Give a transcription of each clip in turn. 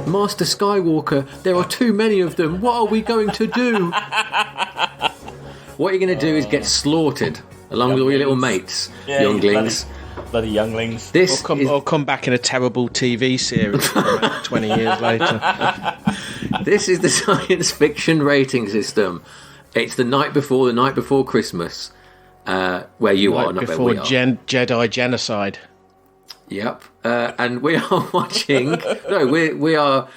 Master Skywalker, there are too many of them. What are we going to do? What you're going to do is get slaughtered along with all your little mates, younglings. Bloody younglings. Or come back in a terrible TV series 20 years later. This is the science fiction rating system. It's the night before Christmas, where you are, not where we are. Jedi genocide. Yep. And we are watching... No, we are...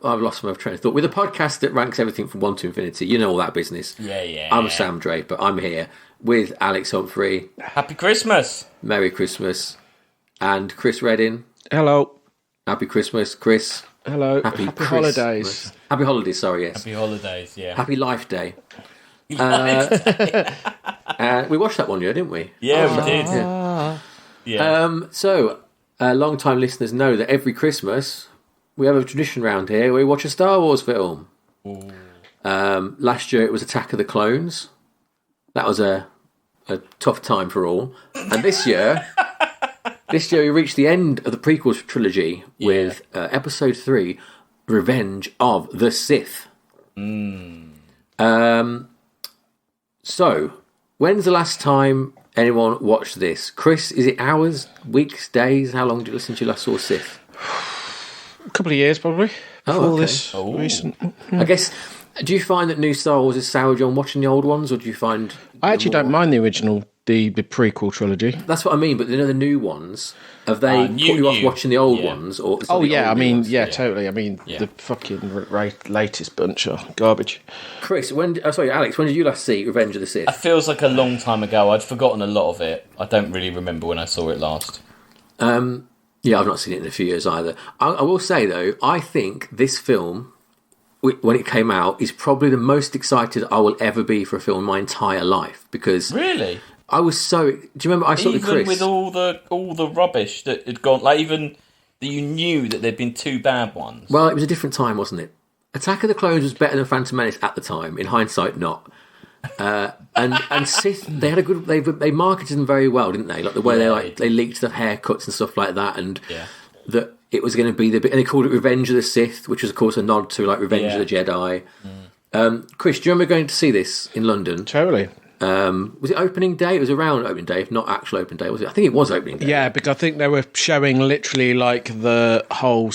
I've lost my train of thought. We're the podcast that ranks everything from 1 to infinity. You know all that business. Yeah. I'm Sam Draper. I'm here with Alex Humphrey. Happy Christmas. Merry Christmas. And Chris Reddin. Hello. Happy Christmas, Chris. Hello. Happy holidays. Happy holidays, sorry, yes. Happy holidays, yeah. Happy Life Day. We watched that one year, didn't we? Yeah, we did. Yeah. So, long-time listeners know that every Christmas we have a tradition around here where we watch a Star Wars film. Last year it was Attack of the Clones. That was a tough time for all. And this year we reached the end of the prequel trilogy with Episode 3, Revenge of the Sith. So, when's the last time anyone watched this? Chris, is it hours, weeks, days? How long did you listen to you last saw Sith? A couple of years, probably. Before this recent. I guess, do you find that new Star Wars is soured you on watching the old ones, or do you find... I actually don't mind the original, the prequel trilogy. That's what I mean, but the new ones, have they put you off watching the old ones? Or totally. I mean, the fucking latest bunch of garbage. Chris, Alex, when did you last see Revenge of the Sith? It feels like a long time ago. I'd forgotten a lot of it. I don't really remember when I saw it last. Yeah, I've not seen it in a few years either. I will say, though, I think this film, when it came out, is probably the most excited I will ever be for a film in my entire life. Because really, I was so... Do you remember I saw it with Chris? Even with all the rubbish that had gone... Like, even that you knew that there'd been 2 bad ones. Well, it was a different time, wasn't it? Attack of the Clones was better than Phantom Menace at the time. In hindsight, not. And Sith, they had a good. They marketed them very well, didn't they? Like the way they leaked the haircuts and stuff like that, and that it was going to be the bit. And they called it Revenge of the Sith, which was of course a nod to like Revenge of the Jedi. Chris, do you remember going to see this in London? Totally. Was it opening day? It was around opening day, if not actual opening day. Was it? I think it was opening day. Yeah, because I think they were showing literally like the whole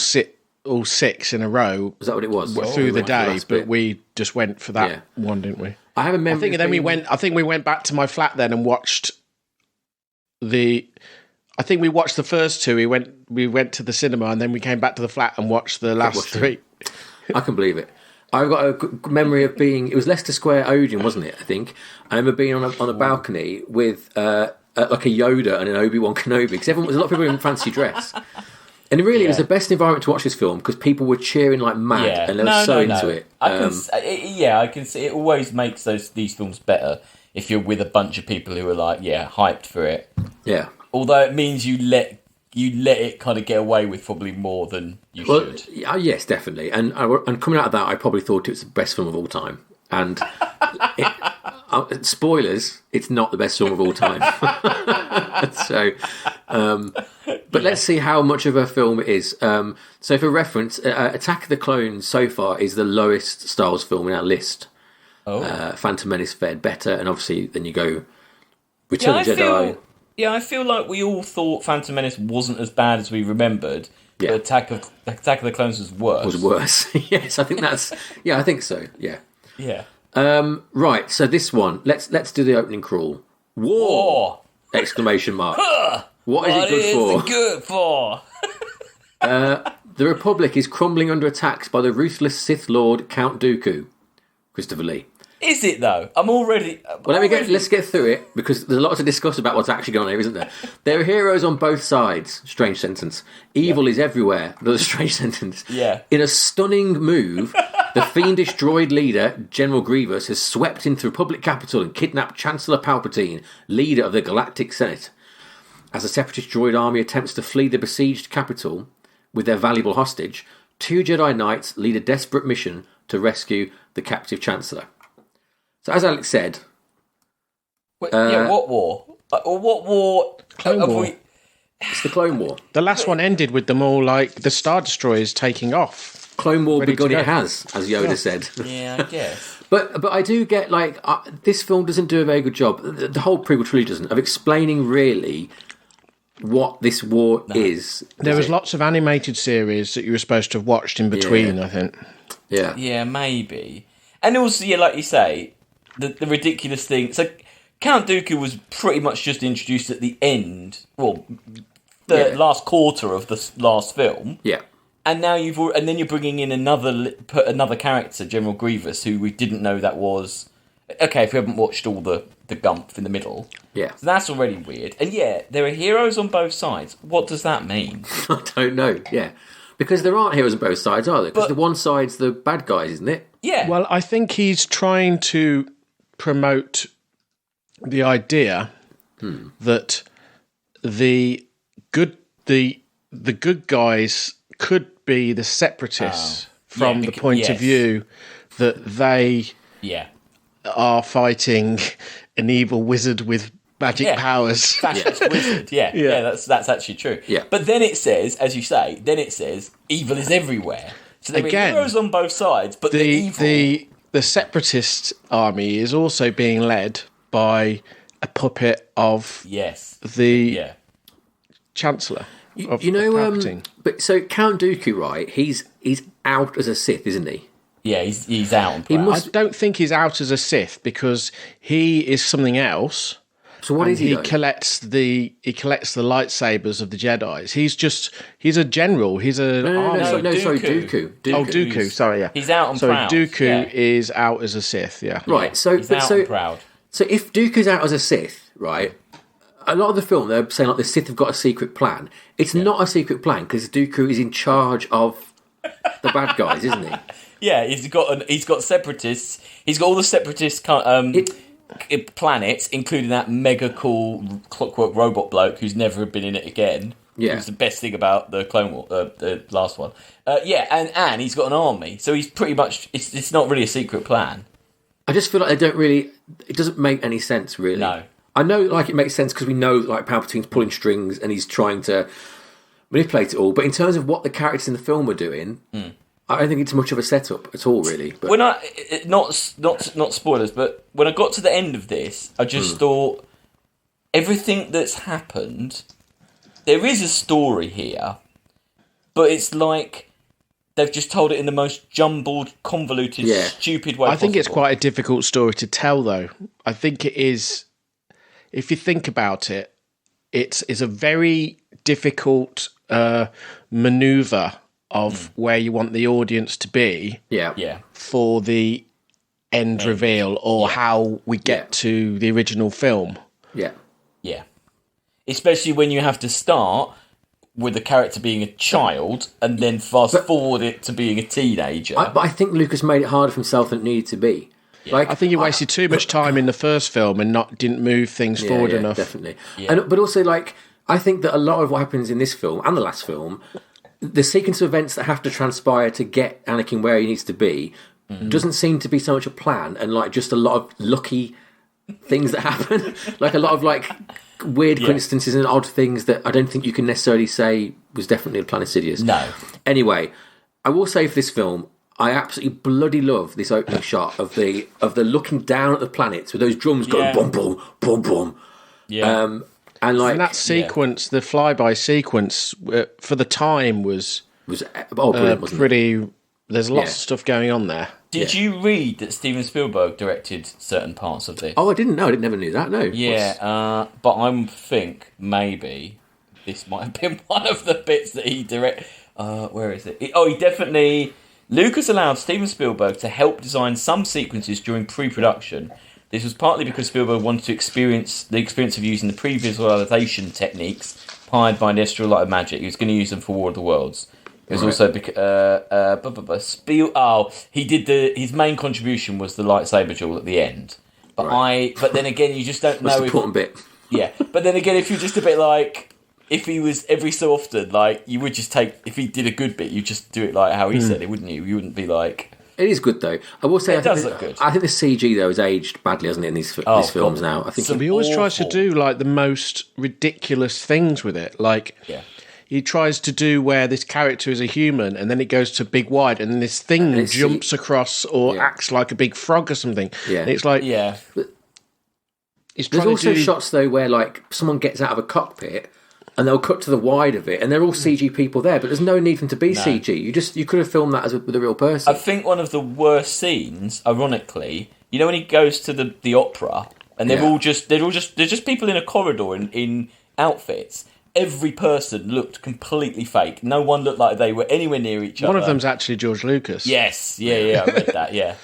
all 6 in a row. Was that what it was? Through the day, but we just went for that one, didn't we? I have a memory. I think we went back to my flat then and watched the. I think we watched the first 2. We went to the cinema and then we came back to the flat and watched the last 3. I can believe it. I've got a good memory of being. It was Leicester Square Odeon, wasn't it? I think I remember being on a balcony with like a Yoda and an Obi-Wan Kenobi because there's a lot of people in fancy dress. And really, it was the best environment to watch this film because people were cheering like mad and they were so into it. I can see it always makes these films better if you're with a bunch of people who are like, hyped for it. Yeah. Although it means you let it kind of get away with probably more than you should. Yes, definitely. And coming out of that, I probably thought it was the best film of all time. And spoilers, it's not the best film of all time. So, but let's see how much of a film it is. So for reference, Attack of the Clones so far is the lowest Star Wars film in our list. Phantom Menace fared better, and obviously then you go Return of the Jedi. I feel like we all thought Phantom Menace wasn't as bad as we remembered. But Attack of the Clones was worse. Was worse. Yes, I think that's... Yeah, I think so, yeah. Yeah. Right, so this one, let's do the opening crawl. War! Exclamation mark. What is it good for? The Republic is crumbling under attacks by the ruthless Sith Lord Count Dooku. Christopher Lee. Is it though? I'm already. Let's get through it because there's a lot to discuss about what's actually going on here, isn't there? There are heroes on both sides. Strange sentence. Evil is everywhere. Another strange sentence. Yeah. In a stunning move, the fiendish droid leader, General Grievous, has swept into the Republic capital and kidnapped Chancellor Palpatine, leader of the Galactic Senate. As the Separatist droid army attempts to flee the besieged capital with their valuable hostage, 2 Jedi Knights lead a desperate mission to rescue the captive Chancellor. So, as Alex said... what war? What war? Clone War. It's the Clone War. The last one ended with them all, like, the Star Destroyers taking off. Clone War Ready to begun go. it has, as Yoda said. Yeah, I guess. But I do get, like, this film doesn't do a very good job, the whole prequel trilogy doesn't, of explaining really what this war is. There was lots of animated series that you were supposed to have watched in between, I think. Yeah. Yeah, maybe. And also, yeah, like you say, the ridiculous thing. So Count Dooku was pretty much just introduced at the end, well, the last quarter of the last film. Yeah. And now and then you're bringing in another character, General Grievous, who we didn't know that was. Okay, if we haven't watched all the gumph in the middle. Yeah. So that's already weird. And yeah, there are heroes on both sides. What does that mean? I don't know, yeah. Because there aren't heroes on both sides, are there? Because the one side's the bad guys, isn't it? Yeah. Well, I think he's trying to promote the idea that the good guys could be the separatists from the point of view that they are fighting an evil wizard with magic powers. Fascist wizard, that's actually true. Yeah. But then it says, as you say, evil is everywhere. So there are heroes on both sides, but the evil... The separatist army is also being led by a puppet of the Chancellor. You know, but so Count Dooku, right? He's out as a Sith, isn't he? Yeah, he's out. I don't think he's out as a Sith because he is something else. So what is he? He collects the lightsabers of the Jedis. He's a general. He's a sorry, Dooku. Oh, Dooku. Sorry, yeah. He's out and proud. Dooku is out as a Sith. Yeah. Right. So he's out and proud. So if Dooku's out as a Sith, right? A lot of the film they're saying like the Sith have got a secret plan. It's not a secret plan because Dooku is in charge of the bad guys, isn't he? Yeah, he's got separatists. He's got all the separatist planets, including that mega cool clockwork robot bloke who's never been in it again. Yeah, who's the best thing about the Clone War, the last one. And he's got an army, so he's pretty much. It's not really a secret plan. I just feel like they don't really. It doesn't make any sense, really. No. I know, like, it makes sense because we know, like, Palpatine's pulling strings and he's trying to manipulate it all. But in terms of what the characters in the film are doing, I don't think it's much of a setup at all, really. But when not spoilers, but when I got to the end of this, I just thought everything that's happened. There is a story here, but it's like they've just told it in the most jumbled, convoluted, stupid way. I think it's quite a difficult story to tell, though. I think it is. If you think about it, it's a very difficult maneuver of where you want the audience to be for the end reveal or how we get to the original film. Yeah. Yeah. Especially when you have to start with the character being a child and then fast forward it to being a teenager. But I think Lucas made it harder for himself than it needed to be. Like, I think he wasted too much time in the first film and didn't move things forward enough. Definitely. Yeah. But also, like, I think that a lot of what happens in this film and the last film, the sequence of events that have to transpire to get Anakin where he needs to be doesn't seem to be so much a plan and, like, just a lot of lucky things that happen. Like, a lot of, like, weird coincidences and odd things that I don't think you can necessarily say was definitely a plan of Sidious. No. Anyway, I will say for this film, I absolutely bloody love this opening shot of the looking down at the planets with those drums going boom, boom, boom, boom. Yeah. And like that sequence, the flyby sequence for the time was brilliant, wasn't pretty. It? There's lots of stuff going on there. Did you read that Steven Spielberg directed certain parts of this? Oh, I didn't know. I never knew that. No. Yeah, but I think maybe this might have been one of the bits that he directed. Where is it? He definitely. Lucas allowed Steven Spielberg to help design some sequences during pre-production. This was partly because Spielberg wanted to experience of using the pre-visualization techniques applied by Industrial Light and Magic. He was going to use them for War of the Worlds. It was also because he did his main contribution was the lightsaber duel at the end. But then again, you just don't know. That's the important bit. Yeah, but then again, if you're just a bit like. If he was every so often, like, you would just take... If he did a good bit, you'd just do it like how he said it, wouldn't you? You wouldn't be like... It is good, though. I will say... It does look good. I think the CG, though, has aged badly, hasn't it, in these films now? I think he always tries to do, like, the most ridiculous things with it. Like, he tries to do where this character is a human, and then it goes to big wide, and then this thing jumps across or acts like a big frog or something. Yeah. And it's like There's also shots though where like someone gets out of a cockpit and they'll cut to the wide of it, and they're all CG people there, but there's no need for them to be CG. You could have filmed that with a real person. I think one of the worst scenes, ironically, you know, when he goes to the opera and they're just people in a corridor in outfits. Every person looked completely fake. No one looked like they were anywhere near each other. One of them's actually George Lucas. Yes, yeah, I read that, yeah.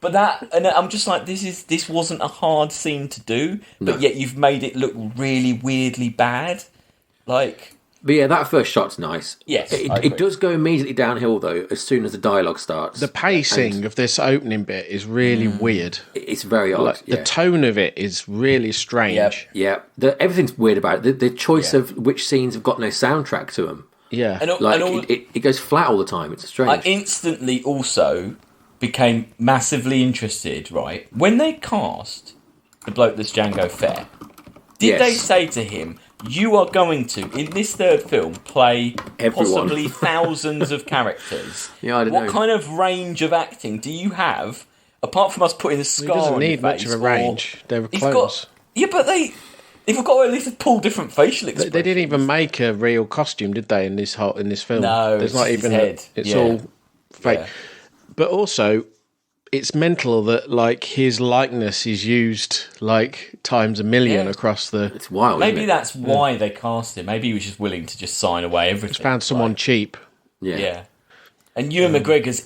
But and I'm just like, this wasn't a hard scene to do, but yet you've made it look really weirdly bad. Like, but yeah, that first shot's nice. Yes, it does go immediately downhill though as soon as the dialogue starts. The pacing of this opening bit is really weird. It's very odd. Like, the tone of it is really strange. Yeah. Everything's weird about it. The choice of which scenes have got no soundtrack to them. Yeah, it goes flat all the time. It's strange. I instantly also became massively interested. Right, when they cast the bloke that's Django Fett, did they say to him, "You are going to, in this third film, play possibly thousands of characters"? Yeah, I don't know. What kind of range of acting do you have, apart from us putting a scar on your face? He doesn't need much of a range. They were clones. But they've got to at least pull different facial expressions. They didn't even make a real costume, did they, in this film? No, there's not even head. It's all fake. Yeah. But also, it's mental that like his likeness is used like times a million across the. It's wild. Maybe that's why they cast him. Maybe he was just willing to just sign away everything. Just found someone cheap. Yeah. And Ewan McGregor's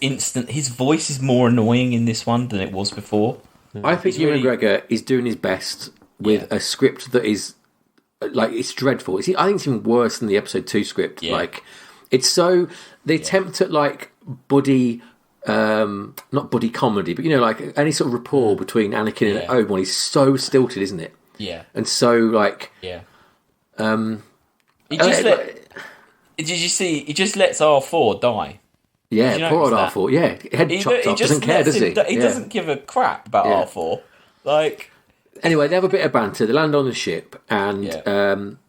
his voice is more annoying in this one than it was before. I think Ewan McGregor is doing his best with a script that is like, it's dreadful. I think it's even worse than the episode 2 script. Yeah. Like, it's so the attempt at like buddy. Not buddy comedy, but you know, like any sort of rapport between Anakin and Obi-Wan is so stilted, isn't it? Yeah. And so like, did you see? He just lets R4 die. Yeah, poor old R4. Yeah, head chopped off. Doesn't care, does he? He doesn't give a crap about R4. Like, anyway, they have a bit of banter. They land on the ship, and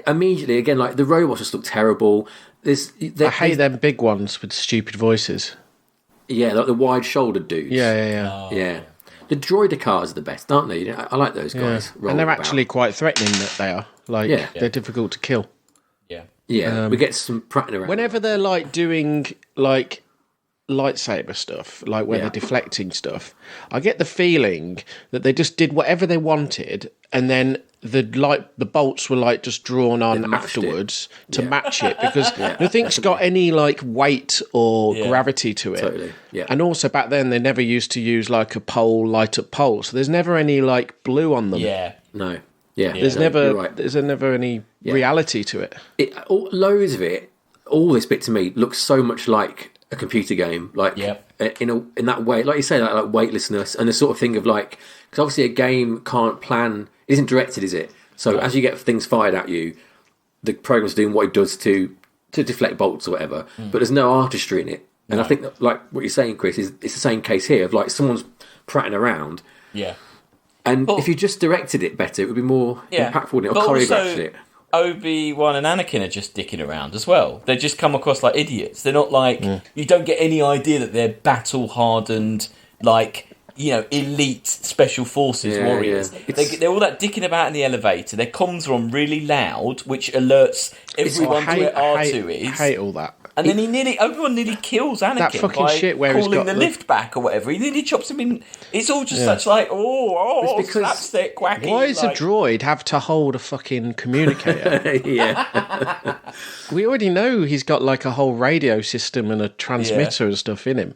immediately again, like the robots just look terrible. I hate them big ones with stupid voices. Yeah, like the wide-shouldered dudes. Yeah. The droider cars are the best, aren't they? I like those guys. And they're actually quite threatening. That they are. Like, they're difficult to kill. Yeah. We get some prattling around. Whenever they're like doing like lightsaber stuff, like where they're deflecting stuff, I get the feeling that they just did whatever they wanted, and then the bolts were like just drawn on afterwards to match it, because nothing's got any like weight or gravity to it. Totally. Yeah. And also back then they never used to use like a light up pole, so there's never any like blue on them. Yeah. No. Yeah. There's never any reality to it. Loads of it. All this bit to me looks so much like a computer game, like in that way, like you say, like weightlessness and the sort of thing of like, because obviously a game can't plan. It isn't directed, is it? So as you get things fired at you, the program's doing what it does to deflect bolts or whatever, but there's no artistry in it. And I think that, like what you're saying, Chris, is it's the same case here of like someone's prattling around. Yeah. And if you just directed it better, it would be more impactful, wouldn't it? Or choreographed it. Obi-Wan and Anakin are just dicking around as well. They just come across like idiots. They're not like, you don't get any idea that they're battle-hardened, like, you know, elite special forces warriors. Yeah. They're all that dicking about in the elevator. Their comms are on really loud, which alerts everyone to where R2 is. I hate all that. And then Obi-Wan nearly kills Anakin that fucking by shit where calling the lift back or whatever. He nearly chops him in. It's all just such like, slapstick, wacky. Why does a droid have to hold a fucking communicator? We already know he's got like a whole radio system and a transmitter and stuff in him.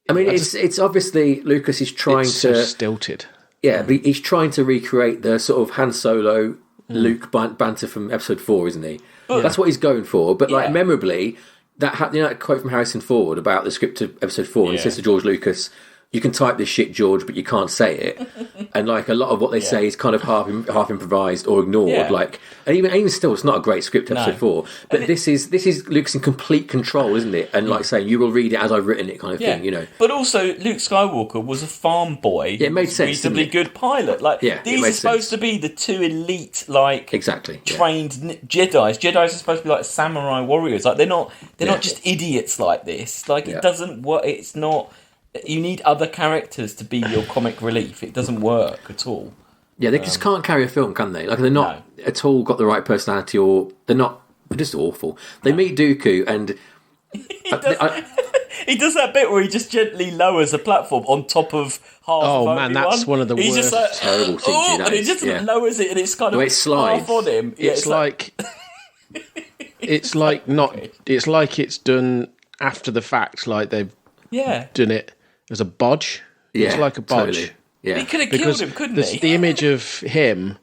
I mean, it's obviously Lucas is trying so stilted. Yeah, but he's trying to recreate the sort of Han Solo, Luke banter from Episode 4, isn't he? That's what he's going for. But like memorably, that quote from Harrison Ford about the script of Episode 4, and he says to George Lucas, you can type this shit, George, but you can't say it. And like a lot of what they say is kind of half improvised or ignored. Yeah. Like, and even still, it's not a great script, episode 4. But this is Luke's in complete control, isn't it? And like saying, you will read it as I've written it, kind of thing. You know. But also, Luke Skywalker was a farm boy. Yeah, it made sense. Reasonably good pilot. Like these are supposed to be the two elite, like trained Jedi's. Jedi's are supposed to be like samurai warriors. Like they're not just idiots like this. Like it doesn't work. It's not. You need other characters to be your comic relief. It doesn't work at all. Yeah, they just can't carry a film, can they? Like they're not at all got the right personality, or they're just awful. They meet Dooku, and he does that bit where he just gently lowers a platform on top of half. Oh man, that's one of the worst. Just like, terrible CG. And he just lowers it, and it's kind of half on him. It's like it's like it's done after the fact. Like they've done it as a bodge. Yeah, it's like a bodge. Totally. Yeah, he could have killed him, couldn't he? The image of him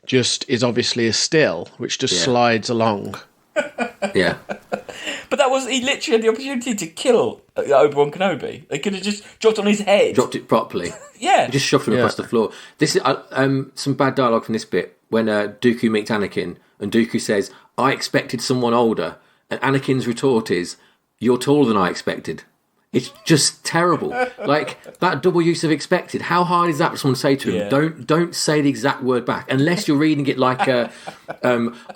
just is obviously a still, which just slides along. Yeah. But he literally had the opportunity to kill Obi-Wan Kenobi. They could have just dropped on his head. Dropped it properly. Yeah. He just shoved him across the floor. This is some bad dialogue from this bit when Dooku meets Anakin, and Dooku says, "I expected someone older," and Anakin's retort is, "You're taller than I expected." It's just terrible. Like that double use of expected. How hard is that for someone to say to him? Don't say the exact word back unless you're reading it like I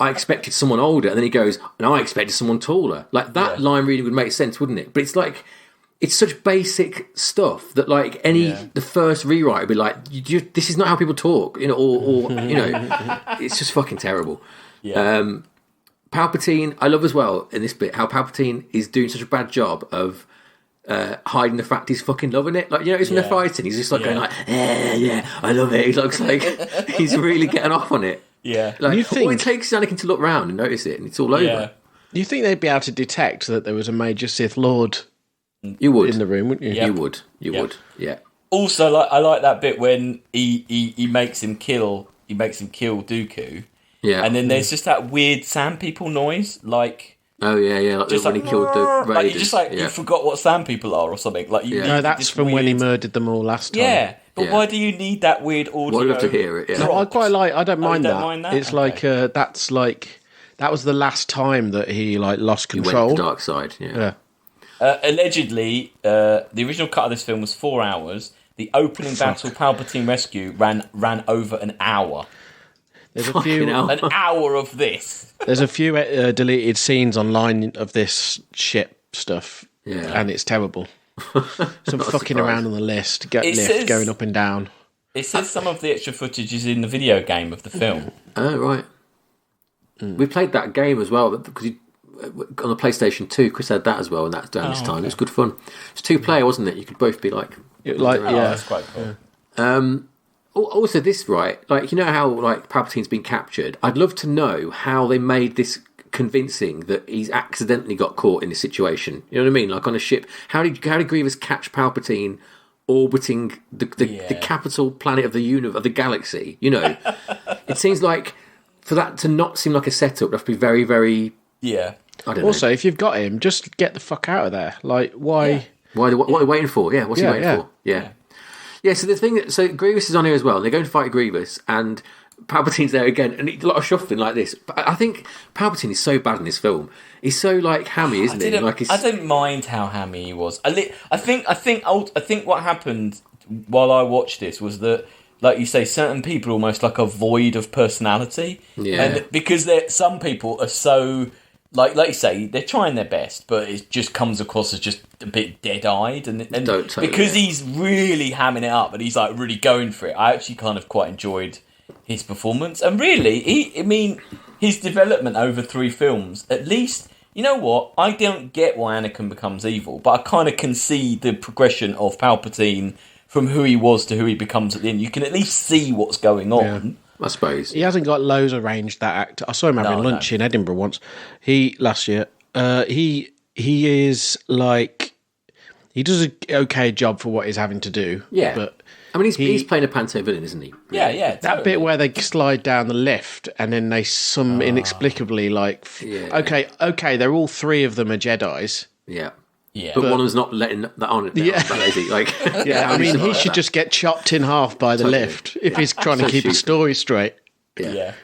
expected someone older, and then he goes, "No, I expected someone taller." Like that line reading would make sense, wouldn't it? But it's like it's such basic stuff that like the first rewrite would be like, "This is not how people talk," you know, or you know, it's just fucking terrible. Yeah. Palpatine, I love as well in this bit how Palpatine is doing such a bad job of hiding the fact he's fucking loving it. Like, you know, when they're fighting, he's just like going like, yeah, I love it. He looks like he's really getting off on it. Yeah. Like, all it takes is Anakin to look round and notice it, and it's all over. Yeah. You think they'd be able to detect that there was a major Sith Lord you would. in the room, wouldn't you? You would. You would. Yeah. Also, I like that bit when he makes him kill Dooku. Yeah. And then there's just that weird sand people noise, like... Oh yeah, like when he killed the Raiders. Like you just you forgot what sand people are or something. Like no, that's from when he murdered them all last time. Yeah, but why do you need that weird audio? Well, I'd love to hear it. Yeah. No, I quite like. I don't mind that. It's okay. That was the last time that he lost control. He went to the dark side. Yeah. Allegedly, the original cut of this film was 4 hours. The opening battle, Palpatine Rescue, ran over an hour. There's a few an hour of this. There's a few deleted scenes online of this shit stuff, and it's terrible. Some fucking around on the lift going up and down. It says some of the extra footage is in the video game of the film. Oh right. We played that game as well because on the PlayStation 2. Chris had that as well, and that's down this time. Okay. It was good fun. It's 2-player, wasn't it? You could both be that's quite cool. Also, this like you know how Palpatine's been captured. I'd love to know how they made this convincing that he's accidentally got caught in this situation. You know what I mean? Like on a ship. How did Grievous catch Palpatine orbiting the capital planet of the universe, of the galaxy? You know, it seems like for that to not seem like a setup, that'd be very, very. Yeah. I don't know. Also, if you've got him, just get the fuck out of there. Like, why? Yeah. What are you waiting for? Yeah, what's he waiting for? Yeah. Yeah, so Grievous is on here as well, and they're going to fight Grievous, and Palpatine's there again, and a lot of shuffling like this. But I think Palpatine is so bad in this film. He's so hammy, isn't he? I don't mind how hammy he was. I think what happened while I watched this was that, like you say, certain people are almost like a void of personality. Yeah. And because some people are so... Like you say, they're trying their best, but it just comes across as just a bit dead-eyed. And because he's really hamming it up and he's really going for it, I actually kind of quite enjoyed his performance. And really, his development over 3 films, at least, you know what? I don't get why Anakin becomes evil, but I kind of can see the progression of Palpatine from who he was to who he becomes at the end. You can at least see what's going on. Yeah. I suppose he hasn't got loads of range. That actor, I saw him having lunch in Edinburgh once. Last year. He is he does an okay job for what he's having to do. Yeah, but I mean he's playing a panto villain, isn't he? Yeah. Totally. That bit where they slide down the lift and then they inexplicably okay, they're all 3 of them are Jedis. Yeah. Yeah. But one of them's not letting that on. That lazy. Like, Yeah, I mean, he should just get chopped in half by the lift if he's trying to keep his story straight. Yeah.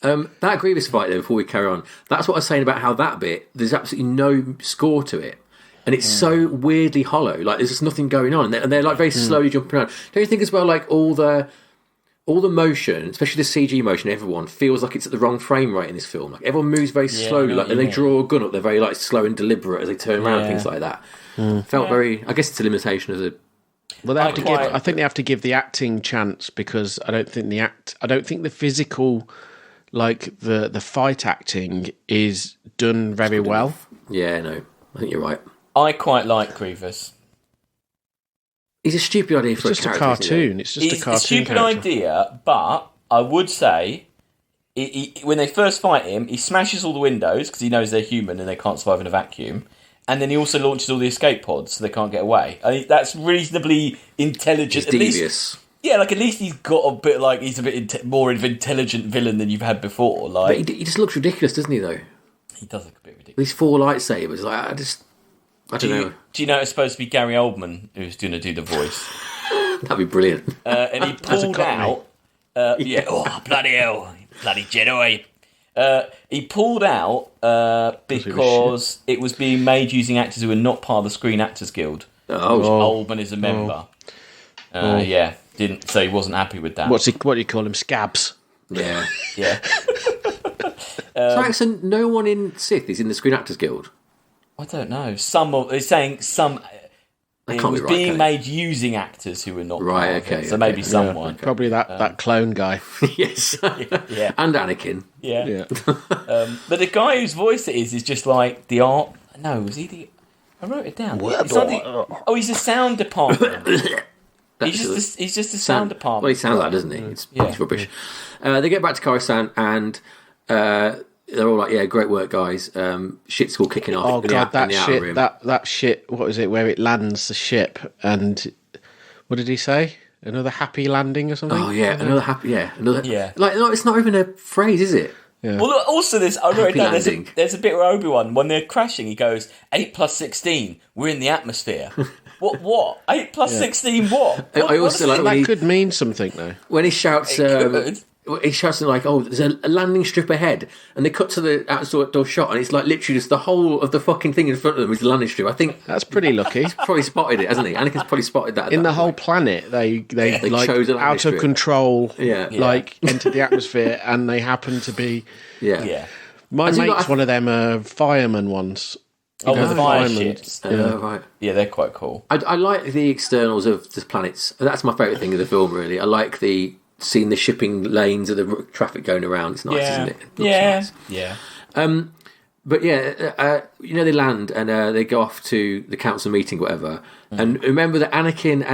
That Grievous fight, though, before we carry on, that's what I was saying about how that bit, there's absolutely no score to it. And it's so weirdly hollow. Like, there's just nothing going on. And they're like, very slowly jumping around. Don't you think as well, like, all the motion, especially the CG motion, everyone feels like it's at the wrong frame rate in this film. Like, everyone moves very slowly. Like, and they draw a gun up, they're very, like, slow and deliberate as they turn around, things like that. Felt very... I guess it's a limitation as a... Well, they have to give. I think they have to give the acting chance because I don't think the physical, like the fight acting, is done very well. Yeah, no, I think you're right. I quite like Grievous. He's a stupid idea for a cartoon. It's just a cartoon. It's a stupid idea, but I would say when they first fight him, he smashes all the windows because he knows they're human and they can't survive in a vacuum. And then he also launches all the escape pods so they can't get away. I think that's reasonably intelligent. He's devious. At least he's got a bit he's a bit more of an intelligent villain than you've had before. Like, but he just looks ridiculous, doesn't he? Though he does look a bit ridiculous. These 4 lightsabers, like I don't know. Do you know it's supposed to be Gary Oldman who's going to do the voice? That'd be brilliant. And he pulled out. Bloody hell, bloody Jedi. He pulled out because it was being made using actors who were not part of the Screen Actors Guild. Oldman is a member. Didn't, so he wasn't happy with that. What do you call him? Scabs. Yeah. So no one in Sith is in the Screen Actors Guild. I don't know. They're saying some. It was being made using actors who were not right. Okay. So maybe someone. Probably that clone guy. Yes. And Anakin. Yeah. But the guy whose voice it is just like the art. No, was he the? I wrote it down. He's a sound department. He's just a sound department. Well, he sounds like, doesn't he? It's rubbish. They get back to Coruscant and they're all like, "Yeah, great work, guys." Shit's all kicking off. Oh god, that shit! That shit. What was it? Where it lands the ship, and what did he say? Another happy landing or something? Oh yeah, another happy. Yeah, another. Yeah. Like, no, it's not even a phrase, is it? Yeah. Well, also I wrote it down. There's a bit where Obi-Wan, when they're crashing, he goes 8 + 16. We're in the atmosphere. What? 8 + 16. What? I also like that could mean something though. When he shouts. He shouts like, "Oh, there's a landing strip ahead," and they cut to the outdoor shot, and it's like literally just the whole of the fucking thing in front of them is the landing strip. I think that's pretty lucky. He's probably spotted it, hasn't he? Anakin's probably spotted that. In the whole planet, they like chose out of control, like entered the atmosphere, and they happen to be. Yeah. My mate's one of them fireman ones. The fire ships. Right. Yeah, they're quite cool. I like the externals of the planets. That's my favourite thing of the film. Really, I like seeing the shipping lanes of the traffic going around. It's nice, isn't it? Nice. But they land and they go off to the council meeting, whatever. And remember that Anakin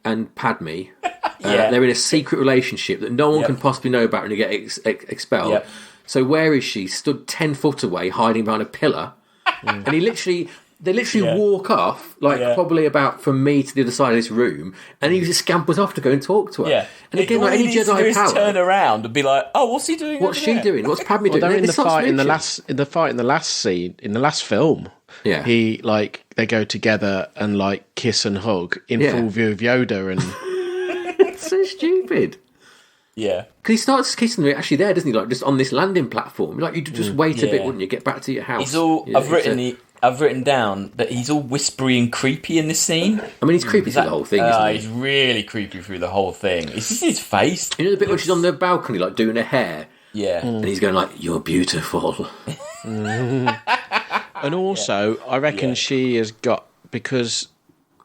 and Padme, they're in a secret relationship that no one can possibly know about, and they get expelled. Yep. So where is she? Stood 10 foot away, hiding behind a pillar. And they literally walk off, probably about from me to the other side of this room, and he just scampers off to go and talk to her. Yeah. And again, like any Jedi power, turn around and be like, "Oh, what's he doing? What's she doing? What's Padme doing?" They're in the fight in the last scene in the last film. Yeah, they go together and kiss and hug in full view of Yoda, and it's so stupid. Yeah, because he starts kissing her actually there, doesn't he? Like just on this landing platform. Like you'd just wait a bit, wouldn't you? Get back to your house. He's all. I've written down that he's all whispery and creepy in this scene. I mean, he's creepy through the whole thing, isn't he? He's really creepy through the whole thing. It's just his face. You know the bit where she's on the balcony, like doing her hair. Yeah, and he's going like, "You're beautiful." And also, I reckon she has got because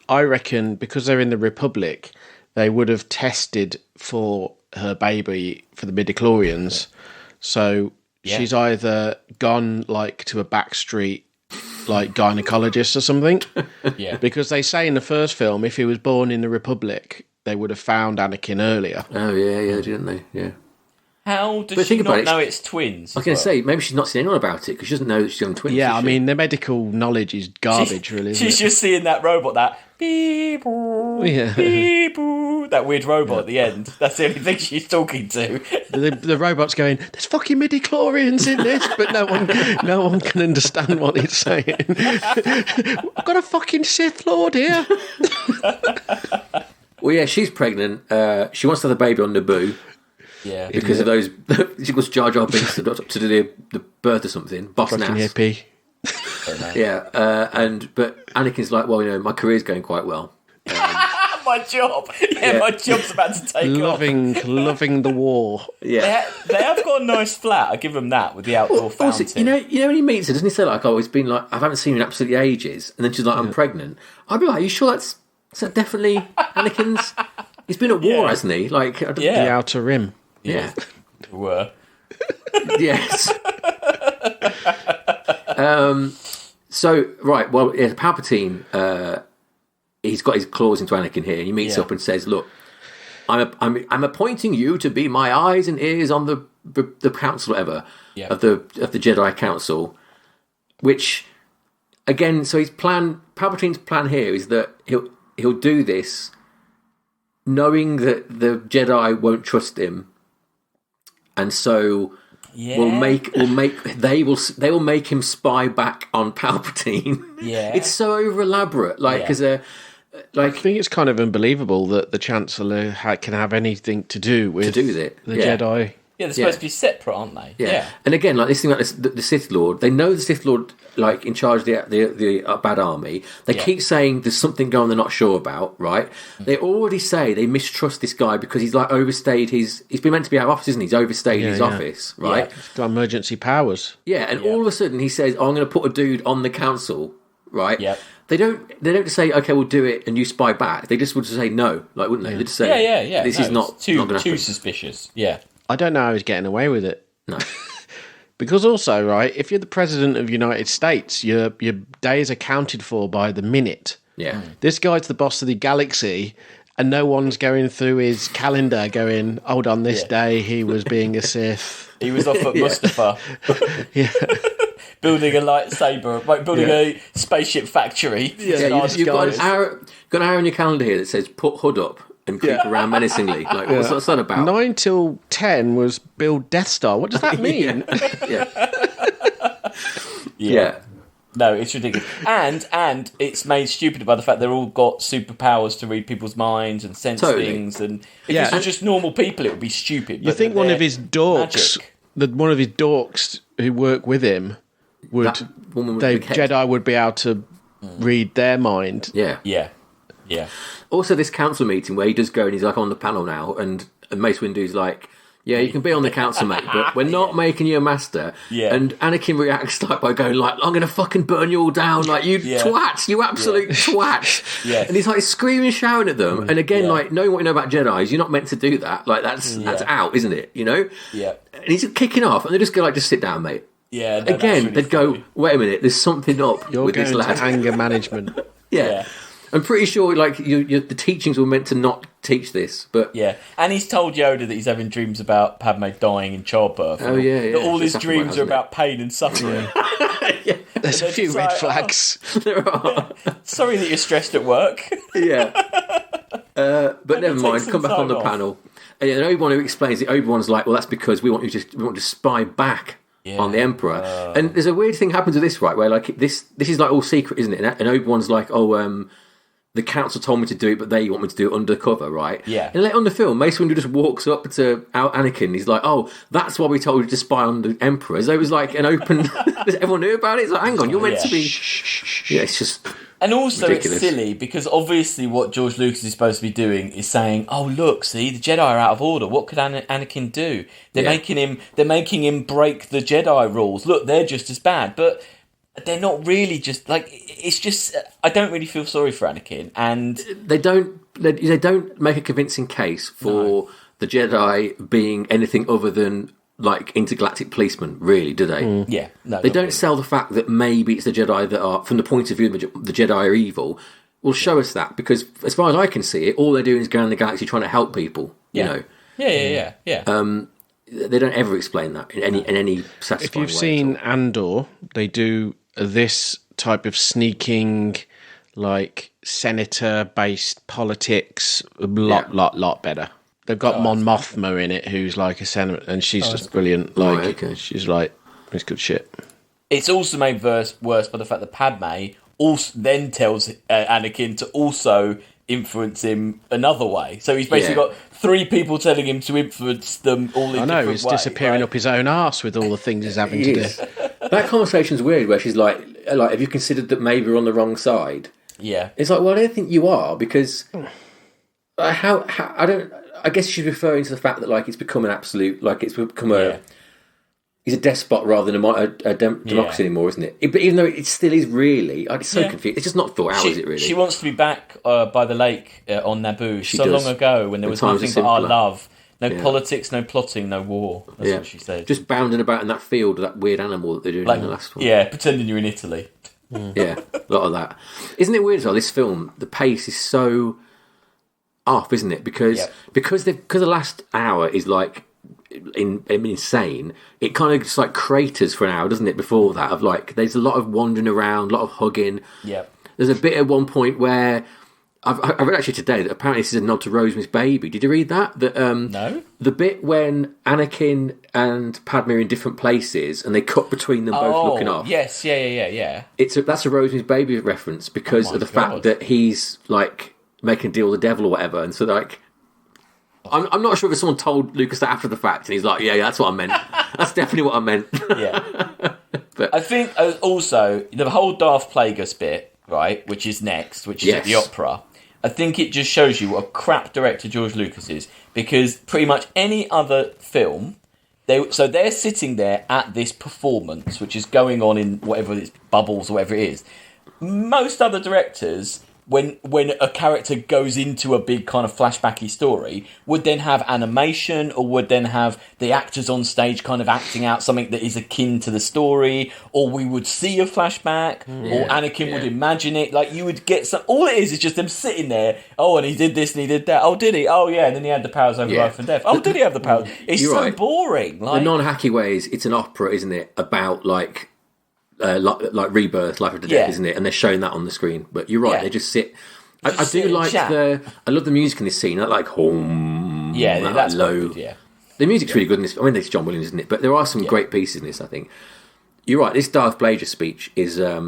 they're in the Republic, they would have tested for her baby for the midichlorians. So she's either gone to a backstreet gynecologist or something. Yeah. Because they say in the first film, if he was born in the Republic, they would have found Anakin earlier. Oh yeah, didn't they? Yeah. How does she not know it's twins? I was going to say, maybe she's not seen anyone about it because she doesn't know that she's young twins. Yeah, I mean, the medical knowledge is garbage, really. She's just seeing that robot, that beep, Yeah. beep, that weird robot at the end. That's the only thing she's talking to. The robot's going, there's fucking midi-chlorians in this, but no one can understand what it's saying. I've got a fucking Sith Lord here. Well, yeah, she's pregnant. She wants to have the baby on Naboo. Yeah. Because of those... She goes Jar Jar Binks to do the birth or something. Boss Fucking nass. hippie. Yeah, but Anakin's like, well, my career's going quite well. My job. Yeah, my job's about to take off. Loving the war. Yeah. They have got a nice flat. I give them that with the outdoor fountain. Also, you know when he meets her, doesn't he say like, "Oh, it's been like I haven't seen you in absolutely ages," and then she's like, "I'm pregnant." I'd be like, "Are you sure that's definitely Anakin's?" He's been at war, hasn't he? Like, The Outer Rim. Yeah. Were. Yes. So right, well, yeah, Palpatine. He's got his claws into Anakin here, and he meets up and says, "Look, I'm appointing you to be my eyes and ears on the council, whatever, of the Jedi Council." Which, again, so Palpatine's plan here is that he'll do this, knowing that the Jedi won't trust him, and so they will make him spy back on Palpatine. Yeah, it's so over elaborate, because I think it's kind of unbelievable that the Chancellor can have anything to do with it. The Jedi. Yeah, they're supposed to be separate, aren't they? Yeah. And again, like this thing about the Sith Lord, they know the Sith Lord, like in charge of the bad army. They keep saying there's something going on they're not sure about, right? They already say they mistrust this guy because he's like overstayed he's been meant to be out of office, isn't he? He's overstayed his office, right? He's got emergency powers. Yeah, and all of a sudden he says, "Oh, I'm going to put a dude on the council," right? Yeah. They don't just say, "Okay, we'll do it," and you spy back. They just would say no, like, wouldn't they? They just say, yeah. This is not too going to happen. suspicious. Yeah. I don't know how he's getting away with it. No. Because also, right, if you're the President of the United States, your days are counted for by the minute. Yeah. This guy's the boss of the galaxy, and no one's going through his calendar going, hold on, this day he was being a Sith. He was off at Mustafar. Building a lightsaber, like building a spaceship factory. Yeah, you've got an hour on your calendar here that says "put hood up" and creep around menacingly. Like, what's that about? 9 till 10 was build Death Star. What does that mean? Yeah. No, it's ridiculous. And it's made stupid by the fact they've all got superpowers to read people's minds and sense things. And if this was just normal people, it would be stupid. You think one of his dorks who work with him Jedi would be able to read their mind. Yeah. Also, this council meeting where he does go and he's like on the panel now, and Mace Windu's like, "Yeah, you can be on the council, mate, but we're not making you a master." Yeah. And Anakin reacts like by going like, "I'm going to fucking burn you all down, like you twat, you absolute twat." Yes. And he's like screaming, shouting at them. And again, like knowing what you know about Jedis, you're not meant to do that. Like that's out, isn't it? You know? Yeah. And he's kicking off, and they just go like, "Just sit down, mate." Yeah. No, Again, really they'd go, "Wait a minute, there's something up You're with going this lad." to anger management. Yeah. I'm pretty sure, like, the teachings were meant to not teach this, but yeah, and he's told Yoda that he's having dreams about Padme dying in childbirth. Oh yeah. That all his That's dreams are it? about pain and suffering. There's a few red flags. There are. Sorry that you're stressed at work. Yeah. But never mind. Come back on the panel. And Obi-Wan who explains it. Obi-Wan's like, "Well, that's because we want to spy back." On the Emperor, and there's a weird thing happens with this, right? Where like this is like all secret, isn't it? And Obi-Wan's like, "Oh, the council told me to do it, but they want me to do it undercover, right?" Yeah. And later on the film, Mace Windu just walks up to Anakin. He's like, "Oh, that's why we told you to spy on the Emperor." As though it was like an open. Everyone knew about it. It's like, hang on, you're meant to be. Yeah, it's just. And also, ridiculous. It's silly because obviously, what George Lucas is supposed to be doing is saying, "Oh, look, see, the Jedi are out of order. What could Anakin do? They're making him break the Jedi rules. Look, they're just as bad." But they're not really just like. It's just I don't really feel sorry for Anakin, and they don't make a convincing case for the Jedi being anything other than like intergalactic policemen, really, do they? Yeah, no, they don't sell the fact that maybe it's the Jedi that are, from the point of view of the Jedi are evil. Will show us that because, as far as I can see it, all they're doing is going around the galaxy trying to help people. You know. Yeah. They don't ever explain that in any satisfying way. If you've seen Andor, they do this type of sneaking, like senator-based politics a lot better. They've got Mon Mothma in it, who's like a senator, and she's just brilliant. Like, she's like, it's good shit. It's also made worse by the fact that Padme also then tells Anakin to also influence him another way. So he's basically got 3 people telling him to influence them all in different ways. I know, he's disappearing up his own arse with all the things he's having to do. That conversation's weird, where she's like, have you considered that maybe we're on the wrong side? Yeah. It's like, well, I don't think you are, because how I guess she's referring to the fact that, like, it's become an absolute, like, it's become he's a despot rather than a democracy anymore, isn't it? But even though it still is really, it's so confused. It's just not thought out, is it really? She wants to be back by the lake on Naboo long ago when there was nothing but our love. No politics, no plotting, no war. That's what she said. Just bounding about in that field with that weird animal that they're doing in the last one. Yeah, pretending you're in Italy. Yeah, a lot of that. Isn't it weird as well, this film, the pace is so off, isn't it? Because the last hour is like insane. It kind of just like craters for an hour, doesn't it? Before that, of like, there's a lot of wandering around, a lot of hugging. Yeah. There's a bit at one point where I read actually today that apparently this is a nod to Rosemary's Baby. Did you read that? That no. The bit when Anakin and Padme are in different places and they cut between them both looking off. Yes, yeah. That's a Rosemary's Baby reference because of the fact that he's like making a deal with the devil or whatever, and so like. I'm not sure if someone told Lucas that after the fact, and he's like, yeah, that's what I meant. That's definitely what I meant. Yeah. But I think also the whole Darth Plagueis bit, right, which is next, which is at the opera. I think it just shows you what a crap director George Lucas is, because pretty much any other film, they're sitting there at this performance, which is going on in whatever it's bubbles or whatever it is. Most other directors, when a character goes into a big kind of flashbacky story, would then have animation, or would then have the actors on stage kind of acting out something that is akin to the story, or we would see a flashback, or Anakin would imagine it. Like, you would get some. All it is just them sitting there. Oh, and he did this and he did that. Oh, did he? Oh, yeah. And then he had the powers over life and death. Oh, did he have the powers? It's so boring. Like, the non-hacky ways. It's an opera, isn't it? About like rebirth, life after death, isn't it? And they're showing that on the screen. But you're right, they just sit. I do like I love the music in this scene. I like home. Yeah, that's low. Good, the music's really good in this. I mean, it's John Williams, isn't it? But there are some great pieces in this. I think you're right. This Darth Plagueis speech is. I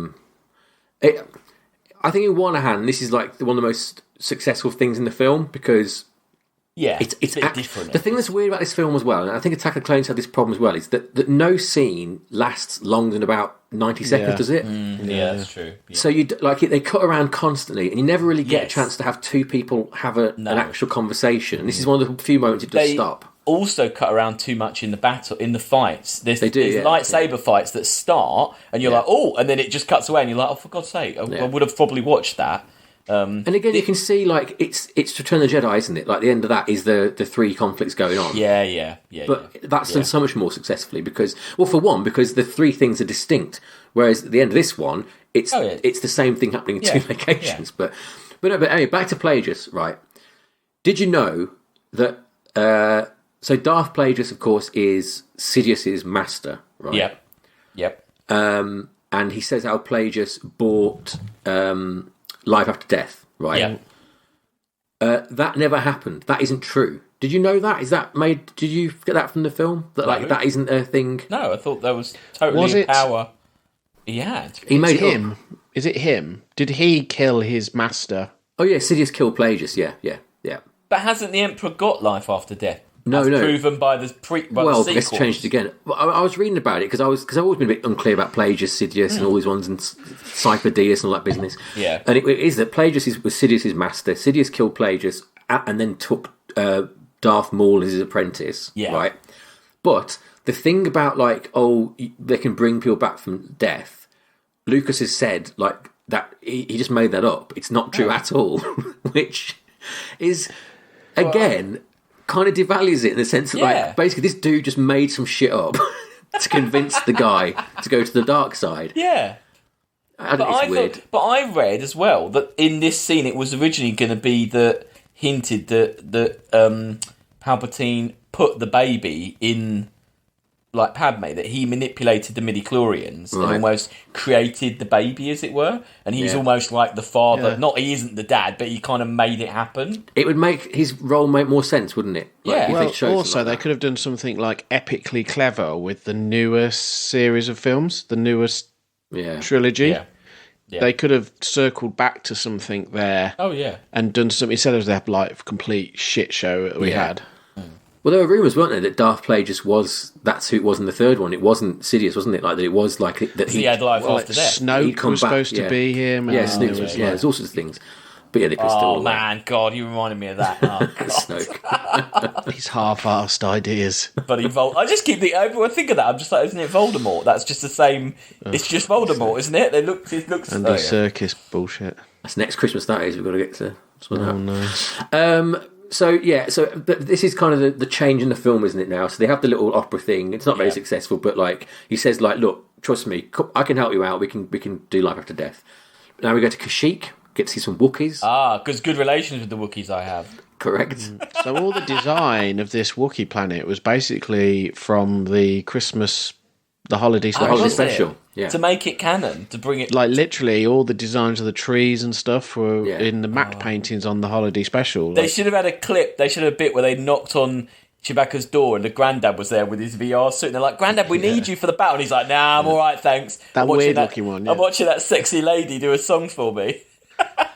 think in one hand, this is like one of the most successful things in the film because. Yeah, it's a bit different. The thing that's weird about this film as well, and I think Attack of the Clones had this problem as well, is that no scene lasts longer than about 90 seconds, does it? Yeah, that's true. Yeah. So they cut around constantly, and you never really get a chance to have two people have an actual conversation. And this is one of the few moments it does stop. Also, cut around too much in the fights. There's lightsaber fights that start, and you're like, oh, and then it just cuts away, and you're like, oh, for God's sake, I would have probably watched that. And again, you can see like it's Return of the Jedi, isn't it? Like the end of that is the three conflicts going on. Yeah. But that's done so much more successfully because the three things are distinct. Whereas at the end of this one, it's the same thing happening in two locations. Yeah. But anyway, back to Plagueis, right? Did you know that? So Darth Plagueis, of course, is Sidious's master, right? Yep. And he says how Plagueis bought. Life after death, right? Yeah. That never happened. That isn't true. Did you know that? Is that made? Did you get that from the film? That that isn't a thing. No, I thought that was totally power he had. He made him. Is it him? Did he kill his master? Oh yeah, Sidious killed Plagueis. Yeah. But hasn't the Emperor got life after death? No. Proven by the the let's change it again. I was reading about it because I've always been a bit unclear about Plagueis, Sidious, and all these ones, and Cypher-Deus and all that business. Yeah, and it is that Plagueis was Sidious's master. Sidious killed Plagueis and then took Darth Maul as his apprentice. Yeah, right. But the thing about they can bring people back from death, Lucas has said that he just made that up. It's not true at all, which is again. Kind of devalues it in the sense that basically this dude just made some shit up to convince the guy to go to the dark side. Yeah. It's weird. But I read as well that in this scene it was originally going to be hinted that Palpatine put the baby in like Padme, that he manipulated the midichlorians and almost created the baby, as it were, and he's almost like the father. Yeah. Not he isn't the dad, but he kind of made it happen. It would make his role make more sense, wouldn't it? Like, Yeah. if they Well, also, they could have done something like epically clever with the newest series of films, the newest trilogy. Yeah. Yeah. They could have circled back to something there. Oh yeah, and done something instead of that like complete shit show that we had. Well, there were rumours, weren't there, that Darth Plagueis that's who it was in the third one. It wasn't Sidious, wasn't it? Like that, it was like that he had life after death. Snoke was supposed to be him. Yeah, Snoke was. Yeah, there's all sorts of things. But yeah, they pissed it all away. Man, God, you reminded me of that. Oh, God. Snoke. These half-assed ideas. But I just keep everyone think of that. I'm just like, isn't it Voldemort? That's just the same. It's just Voldemort, isn't it? It looks. And the circus bullshit. That's next Christmas. That is. We've got to get to. No. But this is kind of the change in the film, isn't it? Now, so they have the little opera thing. It's not very successful, but like he says, like, look, trust me, I can help you out. We can do life after death. Now we go to Kashyyyk. Get to see some Wookiees. Because good relations with the Wookiees I have. Correct. So all the design of this Wookiee planet was basically from the holiday special. Holiday special. Yeah. To make it canon, to bring it... Like, literally, all the designs of the trees and stuff were in the matte paintings on the holiday special. They should have had a clip, they should have a bit where they knocked on Chewbacca's door and the granddad was there with his VR suit and they're like, Granddad, we need you for the battle. And he's like, nah, I'm all right, thanks. That weird-looking one, I'm watching that sexy lady do a song for me.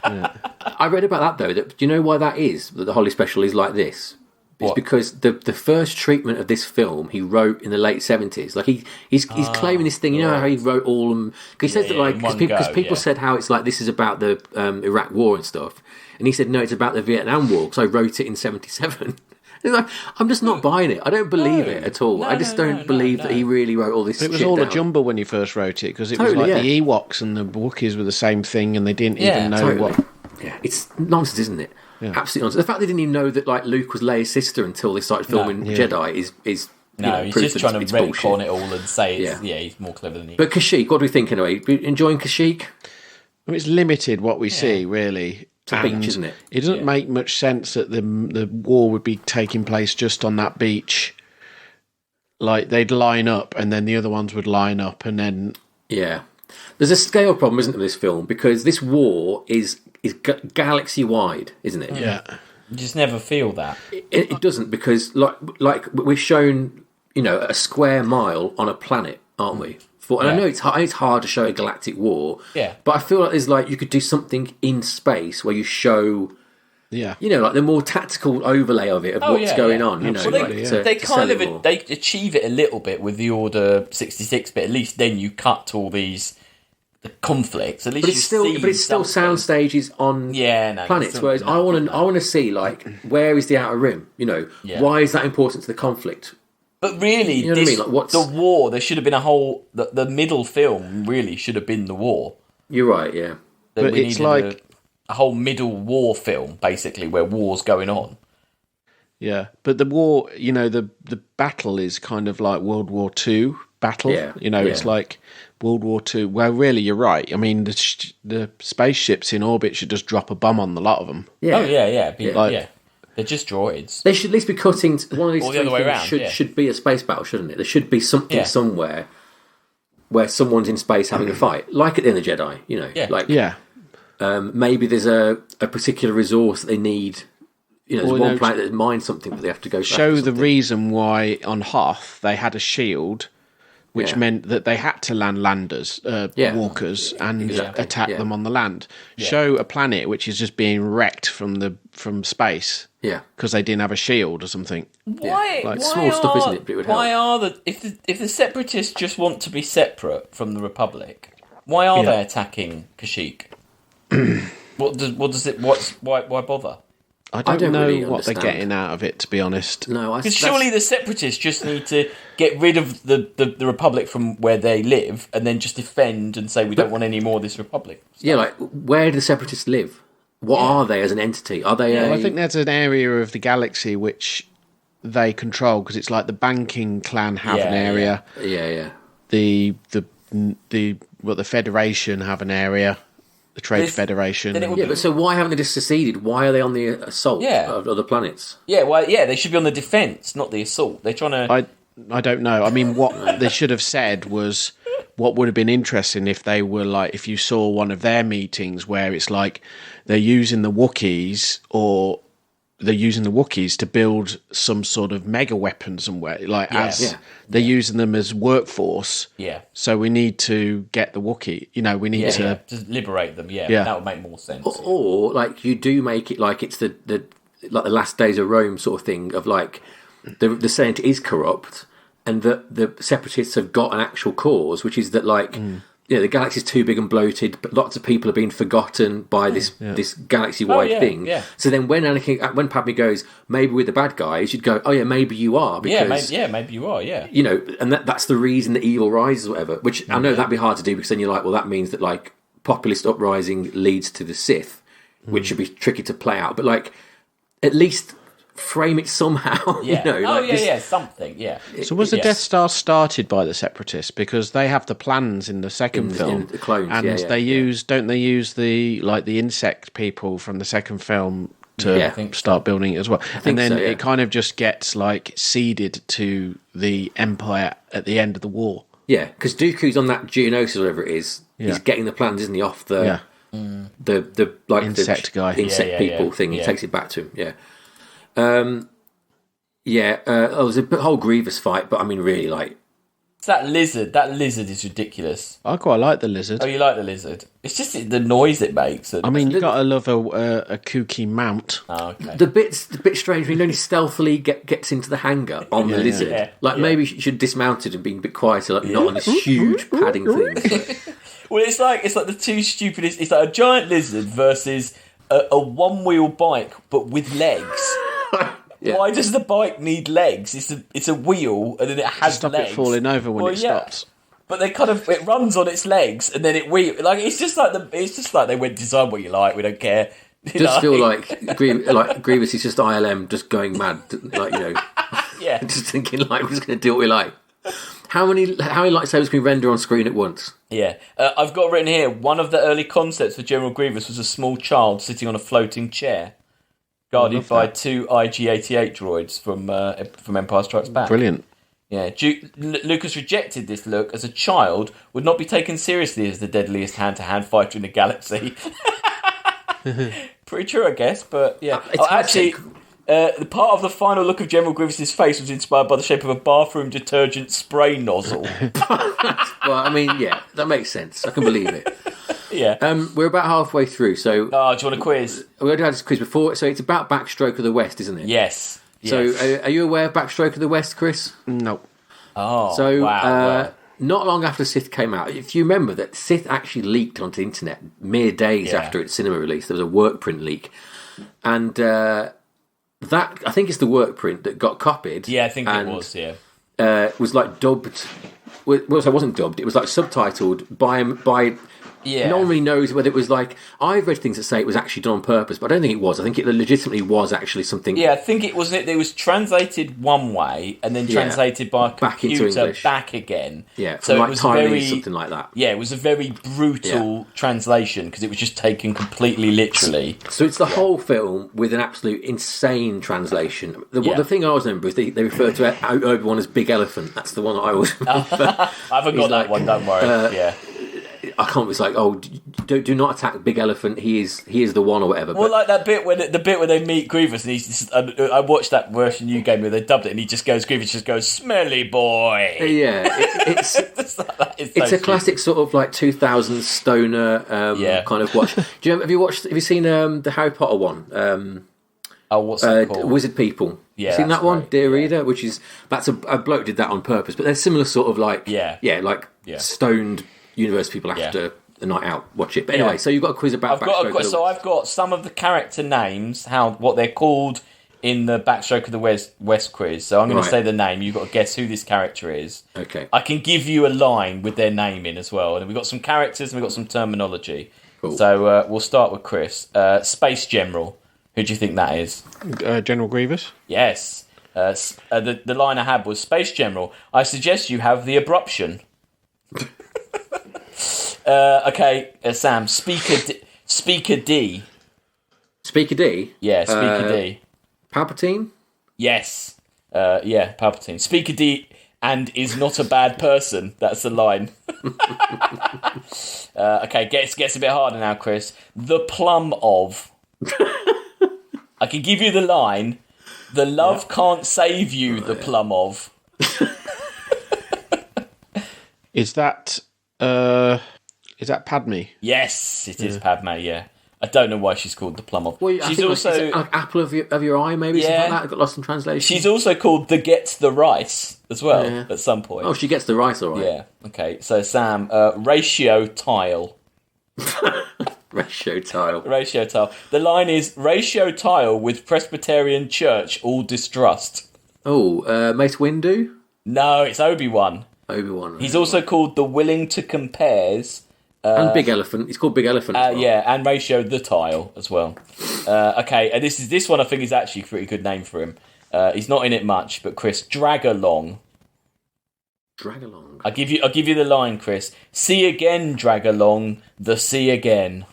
I read about that, though. Do you know why that is? That the holiday special is like this? It's because the first treatment of this film he wrote in the late 70s. Like he's claiming this thing. You know how he wrote all them? Because he says that like because people said how it's like this is about the Iraq War and stuff, and he said no, it's about the Vietnam War because I wrote it in '77. It's like, I'm just not buying it. I don't believe it at all. I just don't believe that he really wrote all this. But it was shit all down. a jumble when you first wrote it because it was like the Ewoks and the Wookiees were the same thing, and they didn't even know what. Yeah, it's nonsense, isn't it? Yeah. Absolute nonsense. The fact they didn't even know that like Luke was Leia's sister until they started filming Jedi is he's just trying to retcon it all and say he's more clever than he. But Kashyyyk, what do we think anyway? Enjoying Kashyyyk? I mean, it's limited what we see, really. It's a beach, isn't it? It doesn't make much sense that the war would be taking place just on that beach. Like, they'd line up, and then the other ones would line up, and then... Yeah. There's a scale problem, isn't there, with this film? Because this war is galaxy-wide, isn't it? Yeah. You just never feel that. It doesn't, because like we're shown, a square mile on a planet, aren't we? And I know it's hard to show a galactic war, but I feel like there's you could do something in space where you show, like the more tactical overlay of it, of what's going on. They achieve it a little bit with the Order 66, but at least then you cut all the conflicts. At least it's still sound stages on planets. Whereas I want to see where is the Outer Rim? Why is that important to the conflict? But really, you know what I mean? The war, there should have been a whole... The middle film really should have been the war. You're right, yeah. But it's like... A whole middle war film, basically, where war's going on. Yeah, but the war, the battle is kind of like World War II battle. Yeah. It's like World War II. Well, really, you're right. I mean, the spaceships in orbit should just drop a bomb on the lot of them. Yeah. Oh, yeah. They're just droids. They should at least be cutting one of these three things should be a space battle, shouldn't it? There should be something somewhere where someone's in space having a fight, like at the end of Jedi. Maybe there's a particular resource that they need. There's one planet that mines something, but they have to go. Show the reason why on Hoth they had a shield, which meant that they had to land landers, walkers, and attack them on the land. Yeah. Show a planet which is just being wrecked from space. Yeah, because they didn't have a shield or something. Why? Small stuff, isn't it? But it would help. If the separatists just want to be separate from the Republic, why are they attacking Kashyyyk? Why bother? I don't know really what they're getting out of it, to be honest. No, because surely the separatists just need to get rid of the Republic from where they live, and then just defend and say we don't want any more of this Republic. Yeah, where do the separatists live? What are they as an entity? Are they? I think there's an area of the galaxy which they control because it's like the banking clan have an area. Yeah. The Federation have an area. The Trade Federation. But so why haven't they just seceded? Why are they on the assault of other planets? Yeah, they should be on the defence, not the assault. They're trying to I don't know. I mean, what they should have said was what would have been interesting if they were like, if you saw one of their meetings where it's like they're using the Wookiees or they're using the Wookiees to build some sort of mega weapons and where, like, they're using them as workforce. Yeah. So we need to get the Wookiee. You know, we need to just liberate them. Yeah. That would make more sense. Or like you do make it like it's the like the last days of Rome sort of thing of like the Senate is corrupt and that the separatists have got an actual cause, which is that like. The galaxy's too big and bloated, but lots of people are being forgotten by this galaxy-wide thing. Yeah. So then when Padme goes, maybe we're the bad guys, you'd go, oh yeah, maybe you are. Because, maybe you are, yeah. You know, and that's the reason that evil rises or whatever, which I know that'd be hard to do because then you're like, well, that means that like populist uprising leads to the Sith, which should be tricky to play out. But like, at least frame it somehow. Yeah. You know, something. Yeah. So was the Death Star started by the Separatists because they have the plans in the second film, in the clones, and don't they use the insect people from the second film to start building it as well? And then it kind of just gets like ceded to the Empire at the end of the war. Yeah, because Dooku's on that Geonosis or whatever it is. Yeah. He's getting the plans, isn't he, off the like insect guy, insect people thing. He takes it back to him. Yeah. It was a whole Grievous fight, but I mean, really, like it's that lizard. That lizard is ridiculous. I quite like the lizard. Oh, you like the lizard? It's just the noise it makes. I mean, you gotta love a kooky mount. Oh, okay. The bit strange when he only stealthily gets into the hangar on the lizard. Yeah. Like maybe you should dismount it and be a bit quieter, like not on this huge padding thing. Well, it's like the two stupidest. It's like a giant lizard versus a one-wheel bike, but with legs. Yeah. Why does the bike need legs? It's a wheel and then it has stop legs. It falling over when it stops. But it runs on its legs and then it like it's just like they went design what you like. We don't care. Feel like Grievous is just ILM just going mad, like just thinking like we're just going to do what we like. How many lightsabers can we render on screen at once? Yeah, I've got written here. One of the early concepts for General Grievous was a small child sitting on a floating chair. Guarded by two IG-88 droids from Empire Strikes Back. Brilliant. Yeah, Lucas rejected this look as a child would not be taken seriously as the deadliest hand-to-hand fighter in the galaxy. Pretty true, I guess, but yeah. The part of the final look of General Grievous's face was inspired by the shape of a bathroom detergent spray nozzle. Well, I mean, yeah, that makes sense. I can believe it. Yeah. We're about halfway through, so... Oh, do you want a quiz? We already had this quiz before, so it's about Backstroke of the West, isn't it? Yes. So, are you aware of Backstroke of the West, Chris? No. Oh, so, wow. Not long after Sith came out, if you remember that Sith actually leaked onto the internet mere days after its cinema release, there was a work print leak. And that, I think it's the work print that got copied. Yeah, I think it was, yeah. Was like dubbed... Well, it wasn't dubbed, it was like subtitled by Yeah. No one really knows whether it was like... I've read things that say it was actually done on purpose, but I don't think it was. I think it legitimately was actually something... Yeah, I think it was translated one way and then translated by a computer back again. Yeah, so like Taiwanese, something like that. Yeah, it was a very brutal translation because it was just taken completely literally. So it's the whole film with an absolute insane translation. The thing I always remember is they refer to Obi-Wan as Big Elephant. That's the one I always remember. I haven't got that one, don't worry. I can't. It's like, do not attack Big Elephant. He is the one or whatever. Well, like that bit when they meet Grievous, and he's. I watched that version you gave me where they dubbed it, and Grievous just goes, "Smelly boy." Yeah, it's it's a classic sort of like 2000s stoner kind of watch. Have you seen the Harry Potter one? What's it called? Wizard People. Yeah, seen that one, right. Dear Reader? Which is a bloke did that on purpose, but they're similar sort of like stoned university people after the night out watch it. But anyway, so you've got a quiz about Backstroke. I've got some of the character names, what they're called in the Backstroke of the West quiz. So I'm going to say the name. You've got to guess who this character is. Okay. I can give you a line with their name in as well. And we've got some characters and we've got some terminology. Cool. So we'll start with Chris. Space General. Who do you think that is? General Grievous. Yes. The line I had was, Space General, I suggest you have the abruption. Okay, Sam. Speaker D. Speaker D? Yeah, Speaker D. Palpatine? Yes. Palpatine. Speaker D. and is not a bad person. That's the line. Okay, gets a bit harder now, Chris. The plum of. I can give you the line. The love can't save you, the plum of. Is that Padme? Yes, it is Padme, yeah. I don't know why she's called the plum of. Well, she's also like apple of your eye, maybe something like that. I got lost in translation. She's also called the gets the rice as well at some point. Oh, she gets the rice, all right. Yeah. Okay. So Sam, ratio tile. Ratio tile. Ratio tile. The line is ratio tile with Presbyterian Church all distrust. Oh, Mace Windu? No, it's Obi-Wan. Obi-Wan. He's also called the willing to compares. And Big Elephant. He's called Big Elephant as well. Yeah, and Ratio the Tile as well. Okay, and this one I think is actually a pretty good name for him. He's not in it much, but Chris, Dragalong. Dragalong. I'll give you the line, Chris. See again, Dragalong, the see again.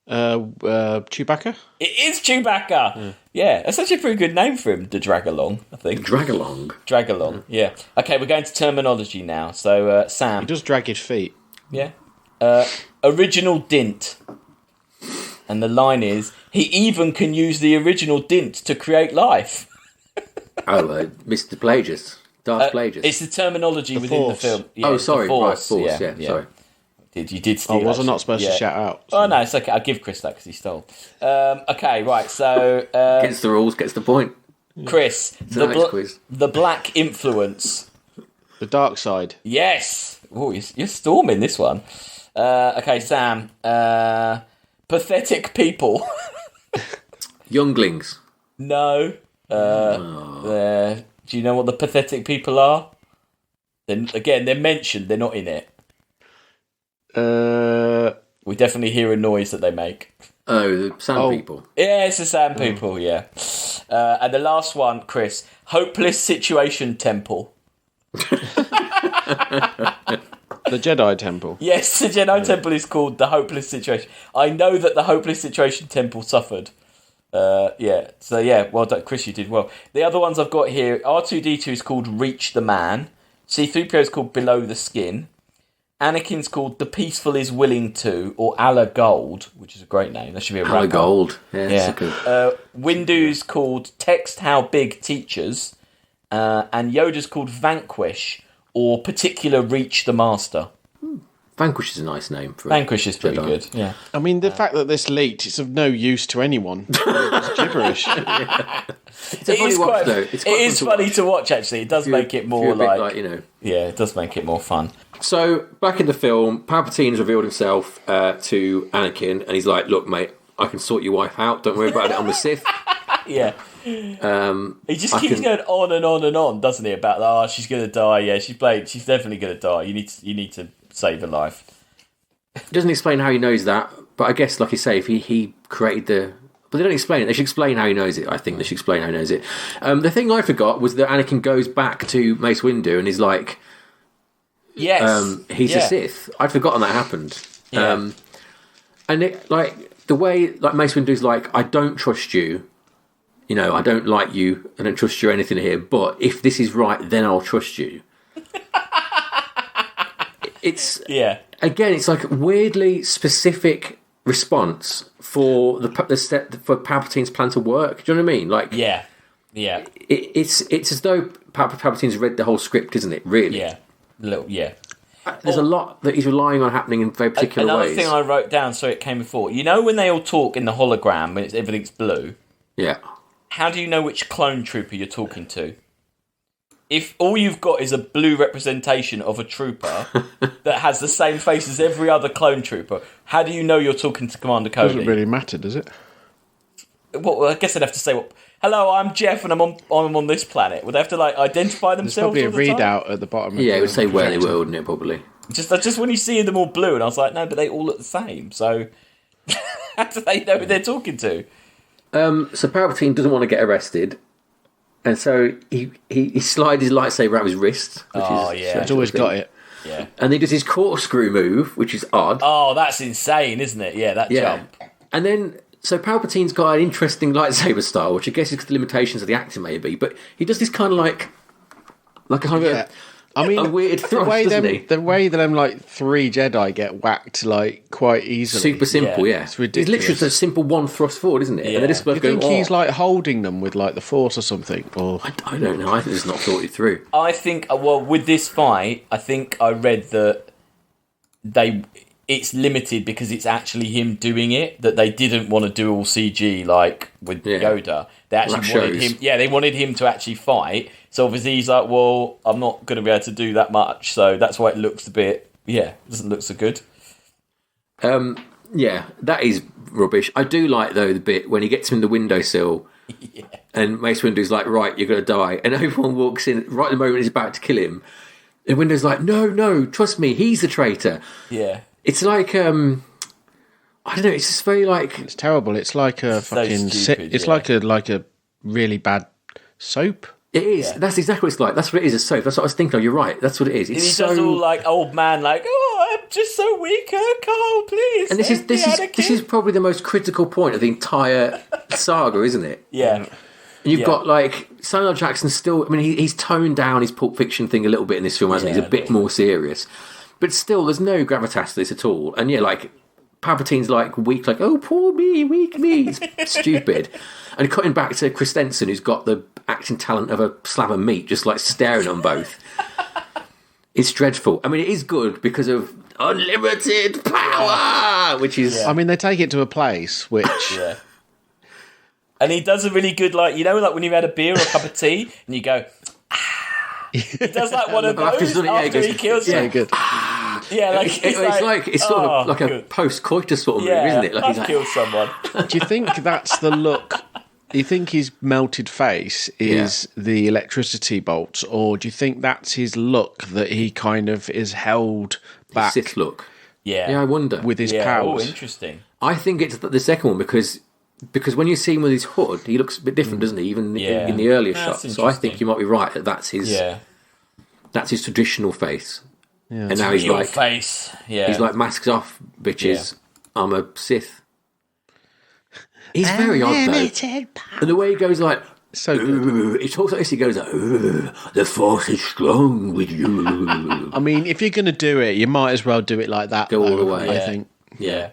Chewbacca? It is Chewbacca! Yeah, that's actually a pretty good name for him, the Dragalong, I think. Dragalong, yeah. Okay, we're going to terminology now. So, Sam. He does drag his feet. Yeah. Original dint. And the line is, he even can use the original dint to create life. Mr. Plagueis. Darth Plagueis. It's the terminology within Force. the film. Yeah, sorry. Force. Right, Force, yeah. Sorry. You did steal. Was I not supposed to shout out? Oh, no, it's okay. I'll give Chris that because he stole. Okay, right, so... gets the rules, gets the point. Chris, the black influence. The dark side. Yes! Oh, you're storming this one. Okay, Sam. Pathetic people. Younglings. No. Do you know what the pathetic people are? Then again, they're mentioned. They're not in it. We definitely hear a noise that they make. Oh, the sand people. Yeah, it's the sand people, yeah. And the last one, Chris. Hopeless Situation Temple. The Jedi Temple. Yes, the Jedi Temple is called the Hopeless Situation. I know that the Hopeless Situation Temple suffered. Well done, Chris, you did well. The other ones I've got here, R2-D2 is called Reach the Man. C-3PO is called Below the Skin. Anakin's called The Peaceful is Willing to, or Allah Gold, which is a great name. That should be a Allah Gold. Yeah. Windu's called Text How Big Teachers. And Yoda's called Vanquish, or Particular Reach the Master. Vanquish is a nice name for Vanquish is pretty good, yeah. I mean, the fact that this leaked, it's of no use to anyone. It's gibberish. It is funny to watch, actually. It does make it more Yeah, it does make it more fun. So, back in the film, Palpatine's revealed himself to Anakin, and he's like, look, mate, I can sort your wife out. Don't worry about it. I'm the Sith. Yeah. He just keeps going on and on and on, doesn't he? About she's going to die. Yeah, she's definitely going to die. You need to save her life. He doesn't explain how he knows that, but I guess, like you say, if he created the... But they don't explain it. They should explain how he knows it, I think. They should explain how he knows it. The thing I forgot was that Anakin goes back to Mace Windu and he's like... Yes. He's a Sith. I'd forgotten that happened. Yeah. And the way Mace Windu's like, I don't trust you. You know, I don't like you. I don't trust you or anything here. But if this is right, then I'll trust you. It's again, it's like a weirdly specific response for for Palpatine's plan to work. Do you know what I mean? Like, yeah. It's as though Palpatine's read the whole script, isn't it? Really? Yeah. There's a lot that he's relying on happening in very particular ways. Another thing I wrote down, so it came before. You know when they all talk in the hologram when everything's blue? Yeah. How do you know which clone trooper you're talking to? If all you've got is a blue representation of a trooper that has the same face as every other clone trooper, how do you know you're talking to Commander Cody? Doesn't really matter, does it? Well, I guess they'd have to say, hello, I'm Jeff and I'm on this planet. Would they have to identify themselves? There's probably a readout at the bottom. Yeah, it would say where they were, wouldn't it? Probably. Just when you see them all blue, and I was like, no, but they all look the same. So how do they know who they're talking to? So Palpatine doesn't want to get arrested, and so he slides his lightsaber out of his wrist. He's always got it. Yeah, and he does his corkscrew move, which is odd. Oh, that's insane, isn't it? Yeah, that jump. And then. So Palpatine's got an interesting lightsaber style, which I guess is the limitations of the actor maybe, but he does this kind of like kind of I mean, a weird thrust, doesn't he? The way them like 3 Jedi get whacked like quite easily. Super simple, yeah. It's ridiculous. It's literally a simple one thrust forward, isn't it? Yeah. And they just Do you think go, he's like holding them with like the Force or something? Or I don't know. I think it's not thought it through. I think, well, with this fight, I think I read that it's limited because it's actually him doing it, that they didn't want to do all CG like with Yoda. They actually wanted him. Yeah, they wanted him to actually fight. So obviously he's like, well, I'm not going to be able to do that much. So that's why it looks a bit, doesn't look so good. Yeah, that is rubbish. I do like, though, the bit when he gets him in the windowsill and Mace Windu's like, right, you're going to die. And everyone walks in right at the moment he's about to kill him. And Windu's like, no, trust me, he's the traitor. Yeah. It's like, I don't know, it's just very like... it's terrible. It's like a fucking... stupid, it's like a really bad soap. It is. Yeah. That's exactly what it's like. That's what it is, a soap. That's what I was thinking of. You're right. That's what it is. It's he does all like old man, like, oh, I'm just so weak, Carl, please. And this is probably the most critical point of the entire saga, isn't it? Yeah. And you've got like Samuel L. Jackson still. I mean, he's toned down his Pulp Fiction thing a little bit in this film, hasn't he? He's a bit more serious, but still, there's no gravitas to this at all. And like Palpatine's like weak, like, oh, poor me, weak me. It's stupid. And cutting back to Christensen, who's got the acting talent of a slab of meat, just like staring on both. It's dreadful. I mean, it is good because of unlimited power, which is... I mean, they take it to a place which... Yeah. And he does a really good, like, you know, like when you've had a beer or a cup of tea, and you go... He does like one of those after he kills you. Yeah, good. Yeah, like it's sort of like a post-coitus sort of move, isn't it? Like I've killed someone. Do you think that's the look? Do you think his melted face is the electricity bolts, or do you think that's his look that he kind of is held back? Sith look. Yeah, I wonder with his powers. Oh, interesting. I think it's the second one because when you see him with his hood, he looks a bit different, doesn't he? Even in the earlier shots. So I think you might be right that that's his. Yeah. That's his traditional face. Yeah, and now he's like face. Yeah. He's like, masks off, bitches. Yeah. I'm a Sith. He's very odd though. And the way he goes like so good. He talks like this, he goes like, the Force is strong with you. I mean, if you're gonna do it, you might as well do it like that. Go all the way. I think. Yeah.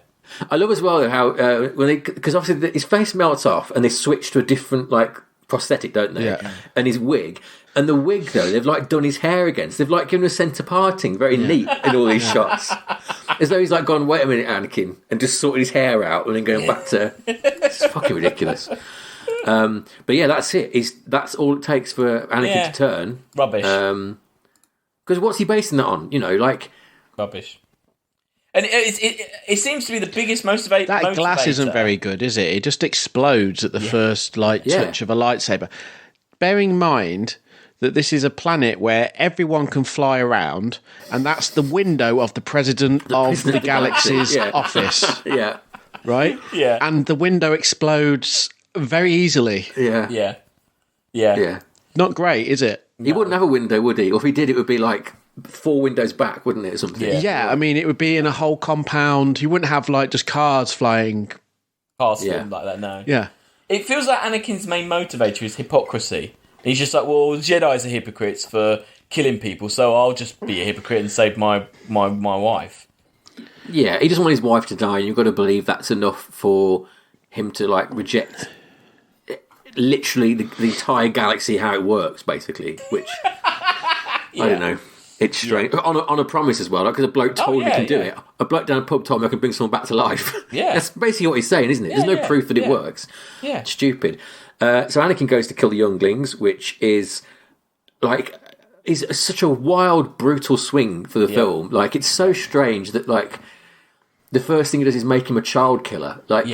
I love as well how because obviously his face melts off and they switch to a different like prosthetic, don't they? Yeah. And his wig. And the wig, though, they've like done his hair again. So they've like given him a centre parting, very neat in all these shots. As though he's like gone, wait a minute, Anakin, and just sorted his hair out and then going back to... It's fucking ridiculous. But yeah, that's it. That's all it takes for Anakin to turn. Rubbish. Because what's he basing that on? You know, like... Rubbish. And it seems to be the biggest motivator. That glass isn't very good, is it? It just explodes at the first touch of a lightsaber. Bearing in mind that this is a planet where everyone can fly around, and that's the window of the president of the galaxy's office. Yeah. Right? Yeah. And the window explodes very easily. Yeah. Not great, is it? He wouldn't have a window, would he? Or if he did, it would be like 4 windows back, wouldn't it, or something? Yeah, I mean, it would be in a whole compound. You wouldn't have, like, just cars flying past him like that, no. Yeah. It feels like Anakin's main motivator is hypocrisy. He's just like, well, Jedis are hypocrites for killing people, so I'll just be a hypocrite and save my wife. Yeah, he doesn't want his wife to die, and you've got to believe that's enough for him to like reject literally the entire galaxy, how it works, basically. Which I don't know. It's strange on a promise as well, because a bloke told me to do it. A bloke down a pub told me I could bring someone back to life. Yeah, that's basically what he's saying, isn't it? There's no proof that it works. Yeah, stupid. So Anakin goes to kill the younglings, which is like such a wild, brutal swing for the film. Like it's so strange that like the first thing he does is make him a child killer. Like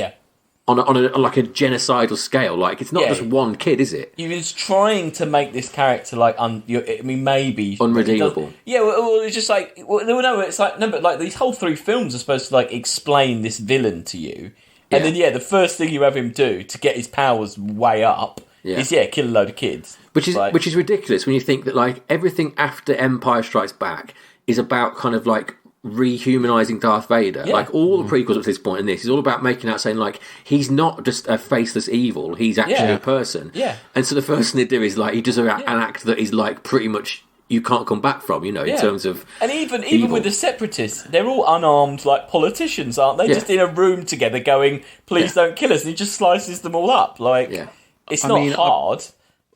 on like a genocidal scale. Like it's not just one kid, is it? He was trying to make this character like maybe unredeemable. Well, it's just like but like these whole 3 films are supposed to like explain this villain to you. And then, the first thing you have him do to get his powers way up is, kill a load of kids. Which is ridiculous when you think that, like, everything after Empire Strikes Back is about kind of, like, rehumanising Darth Vader. Yeah. Like, all the prequels up to this point in this is all about making out saying, like, he's not just a faceless evil, he's actually a person. Yeah. And so the first thing they do is, like, he does an act that is, like, pretty much you can't come back from, in terms of and even evil. with the separatists, they're all unarmed like politicians, aren't they? Yeah. Just in a room together, going, "Please don't kill us," and he just slices them all up. It's not hard.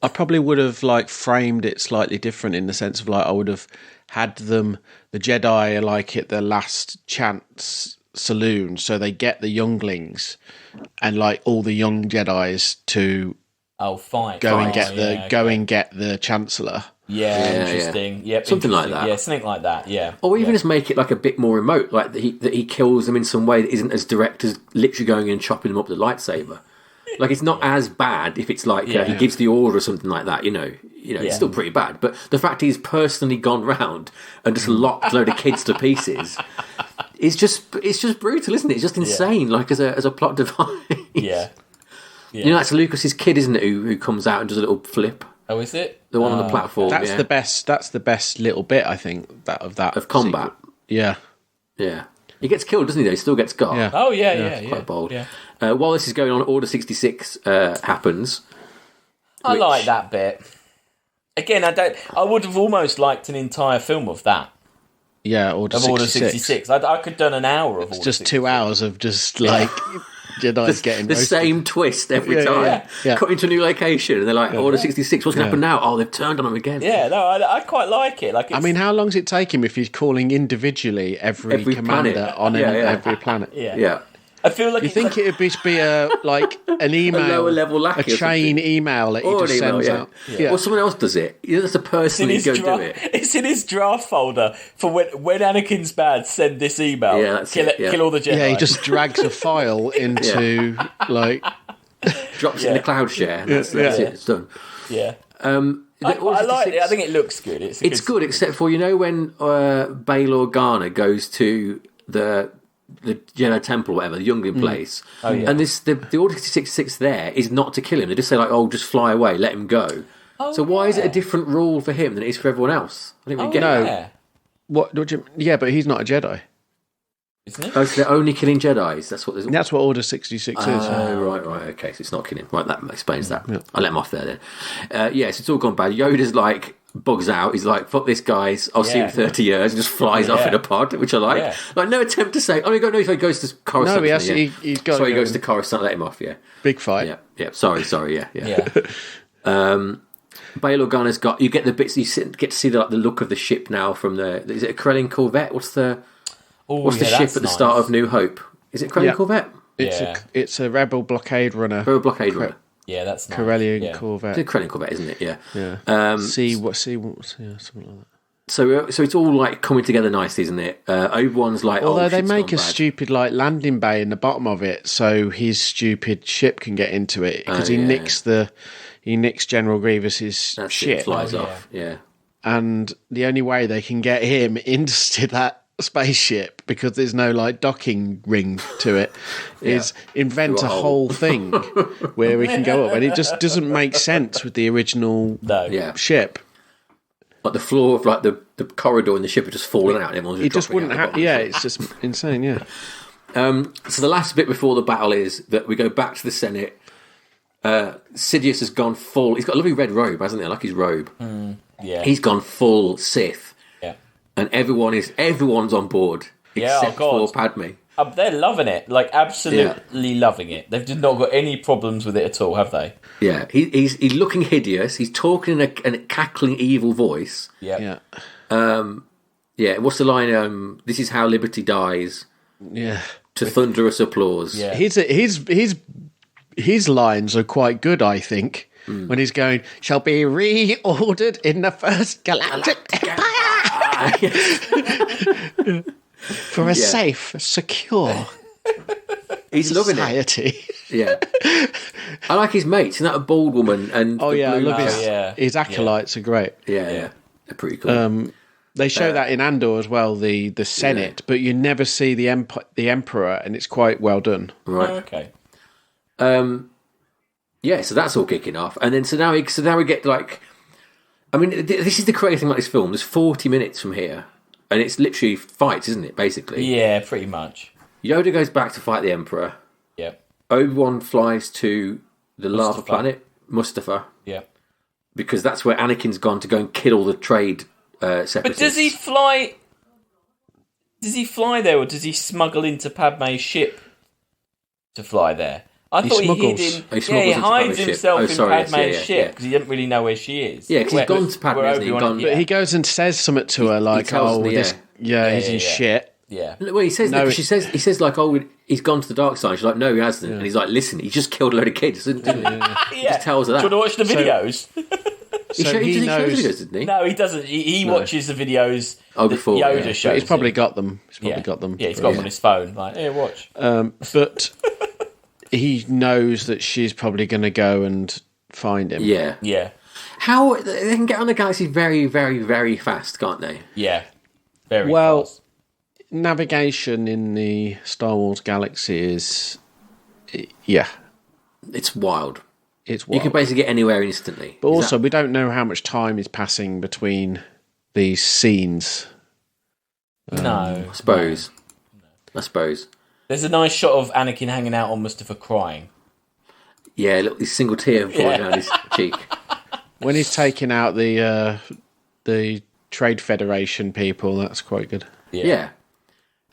I probably would have framed it slightly different in the sense of I would have had the Jedi are at the last chance saloon, so they get the younglings and all the young Jedis to go and get the Chancellor. Interesting. Yeah. Something like that. Yeah, something like that. Yeah. Or even just make it a bit more remote, that he kills them in some way that isn't as direct as literally going in and chopping them up with a lightsaber. It's not as bad if it's he gives the order or something like that. It's still pretty bad. But the fact he's personally gone round and just locked a load of kids to pieces, it's just brutal, isn't it? It's just insane. As a plot device. Yeah. That's Lucas's kid, isn't it? Who comes out and does a little flip. Oh, is it the one on the platform? That's the best. That's the best little bit, I think, of combat. Yeah. He gets killed, doesn't he? Though he still gets got. Yeah. Oh yeah. Quite bold. Yeah. While this is going on, Order 66 happens. I like that bit. Again, I would have almost liked an entire film of that. Yeah, Order 66. I could have done an hour of Order 66. Just 2 hours of just Jedi's getting the roasted. same twist every time. Yeah. Cut into a new location, and they're like, Order 66, what's going to happen now? Oh, they've turned on him again. Yeah, no, I quite like it. How long does it take him if he's calling individually every commander planet. on every planet? Yeah. I feel like you think it would be an email, a lower level lackey, a chain email that he just sends out. Yeah. Or someone else does it. That's a person who go do it. It's in his draft folder for when Anakin's bad. Send this email. Yeah, kill all the Jedi. Yeah, he just drags a file into drops it in the cloud share. That's it. It's done. Yeah. I like it. I think it looks good. It's good, except for when Bail Organa goes to the Jedi Temple, or whatever, the Youngling place. Oh, yeah. And the Order 66 there is not to kill him. They just say just fly away, let him go. So why is it a different rule for him than it is for everyone else? I didn't really get it. What? But he's not a Jedi. Isn't he? So they're only killing Jedis. That's what Order 66 is. Oh, right. Okay, so it's not killing. Right, that explains that. Yeah. I'll let him off there then. Yes, it's all gone bad. Yoda's bugs out. He's like, fuck this, guys. I'll see you in 30 years. And just flies off in a pod, which I like. Yeah. No attempt to say, he goes to Coruscant. No, he's got he goes to Coruscant, let him off, Big fight. Yeah. Sorry, yeah. Bail Organa's got, you get the bits, get to see the look of the ship now from is it a Krellian Corvette? What's the ship at the start of New Hope? Is it a Krellian Corvette? It's a Rebel blockade runner. Yeah, that's nice. Corellian Corvette. It's a Krellian Corvette, isn't it? Yeah. Something like that. So it's all coming together nicely, isn't it? Obi-Wan's although they make a stupid landing bay in the bottom of it, so his stupid ship can get into it because he nicks General Grievous's ship. It flies off. Yeah. And the only way they can get him into that spaceship, because there's no docking ring to it, is invent a whole thing where we can go up, and it just doesn't make sense with the original ship. The floor of the corridor in the ship had just fallen out. It just wouldn't happen. Yeah, it's just insane. Yeah. So the last bit before the battle is that we go back to the Senate. Sidious has gone full. He's got a lovely red robe, hasn't he? I like his robe. Yeah. He's gone full Sith. Yeah. And everyone's on board except for Padme. They're loving it, absolutely loving it. They've just not got any problems with it at all, have they? Yeah, he's looking hideous. He's talking in a cackling evil voice. Yeah. What's the line? This is how liberty dies. Yeah. To thunderous applause. Yeah. His lines are quite good, I think. When he's going, shall be reordered in the First Galactic Empire for a safe, secure he's society. Loving it. Yeah, I like his mates. Isn't that a bald woman? And I love his acolytes are great. Yeah, they're pretty cool. They show that in Andor as well, the Senate, but you never see the Emperor, and it's quite well done. Right. Oh, okay. So that's all kicking off, and then so now we get this is the crazy thing about this film. There's 40 minutes from here, and it's literally fights, isn't it? Basically, yeah, pretty much. Yoda goes back to fight the Emperor. Yeah. Obi-Wan flies to the lava planet, Mustafar. Yeah. Because that's where Anakin's gone to go and kill all the trade separatists. But does he fly? Does he fly there, or does he smuggle into Padme's ship to fly there? I thought he hides himself in Padme's ship because he doesn't really know where she is. Yeah, because he's gone to Padme, hasn't he? But he goes and says something to her like, he's in shit. Yeah. Well, he says he says like, he's gone to the dark side. She's like, no, he hasn't. And he's like, listen, he just killed a load of kids, didn't he? He just tells her that. Do you want to watch the videos? He knows the videos, didn't he? No, he doesn't. He watches the videos. Before Yoda shows. He's probably got them. Yeah, he's got them on his phone. Like, here, watch. But he knows that she's probably going to go and find him. Yeah. How they can get on the galaxy very, very, very fast, can't they? Yeah. Very fast. Navigation in the Star Wars galaxy is, it's wild. It's wild. You can basically get anywhere instantly. But also, we don't know how much time is passing between these scenes. No. I suppose. There's a nice shot of Anakin hanging out on Mustafa crying. Yeah, look, this single tear falling down his cheek. When he's taking out the Trade Federation people, that's quite good. Yeah.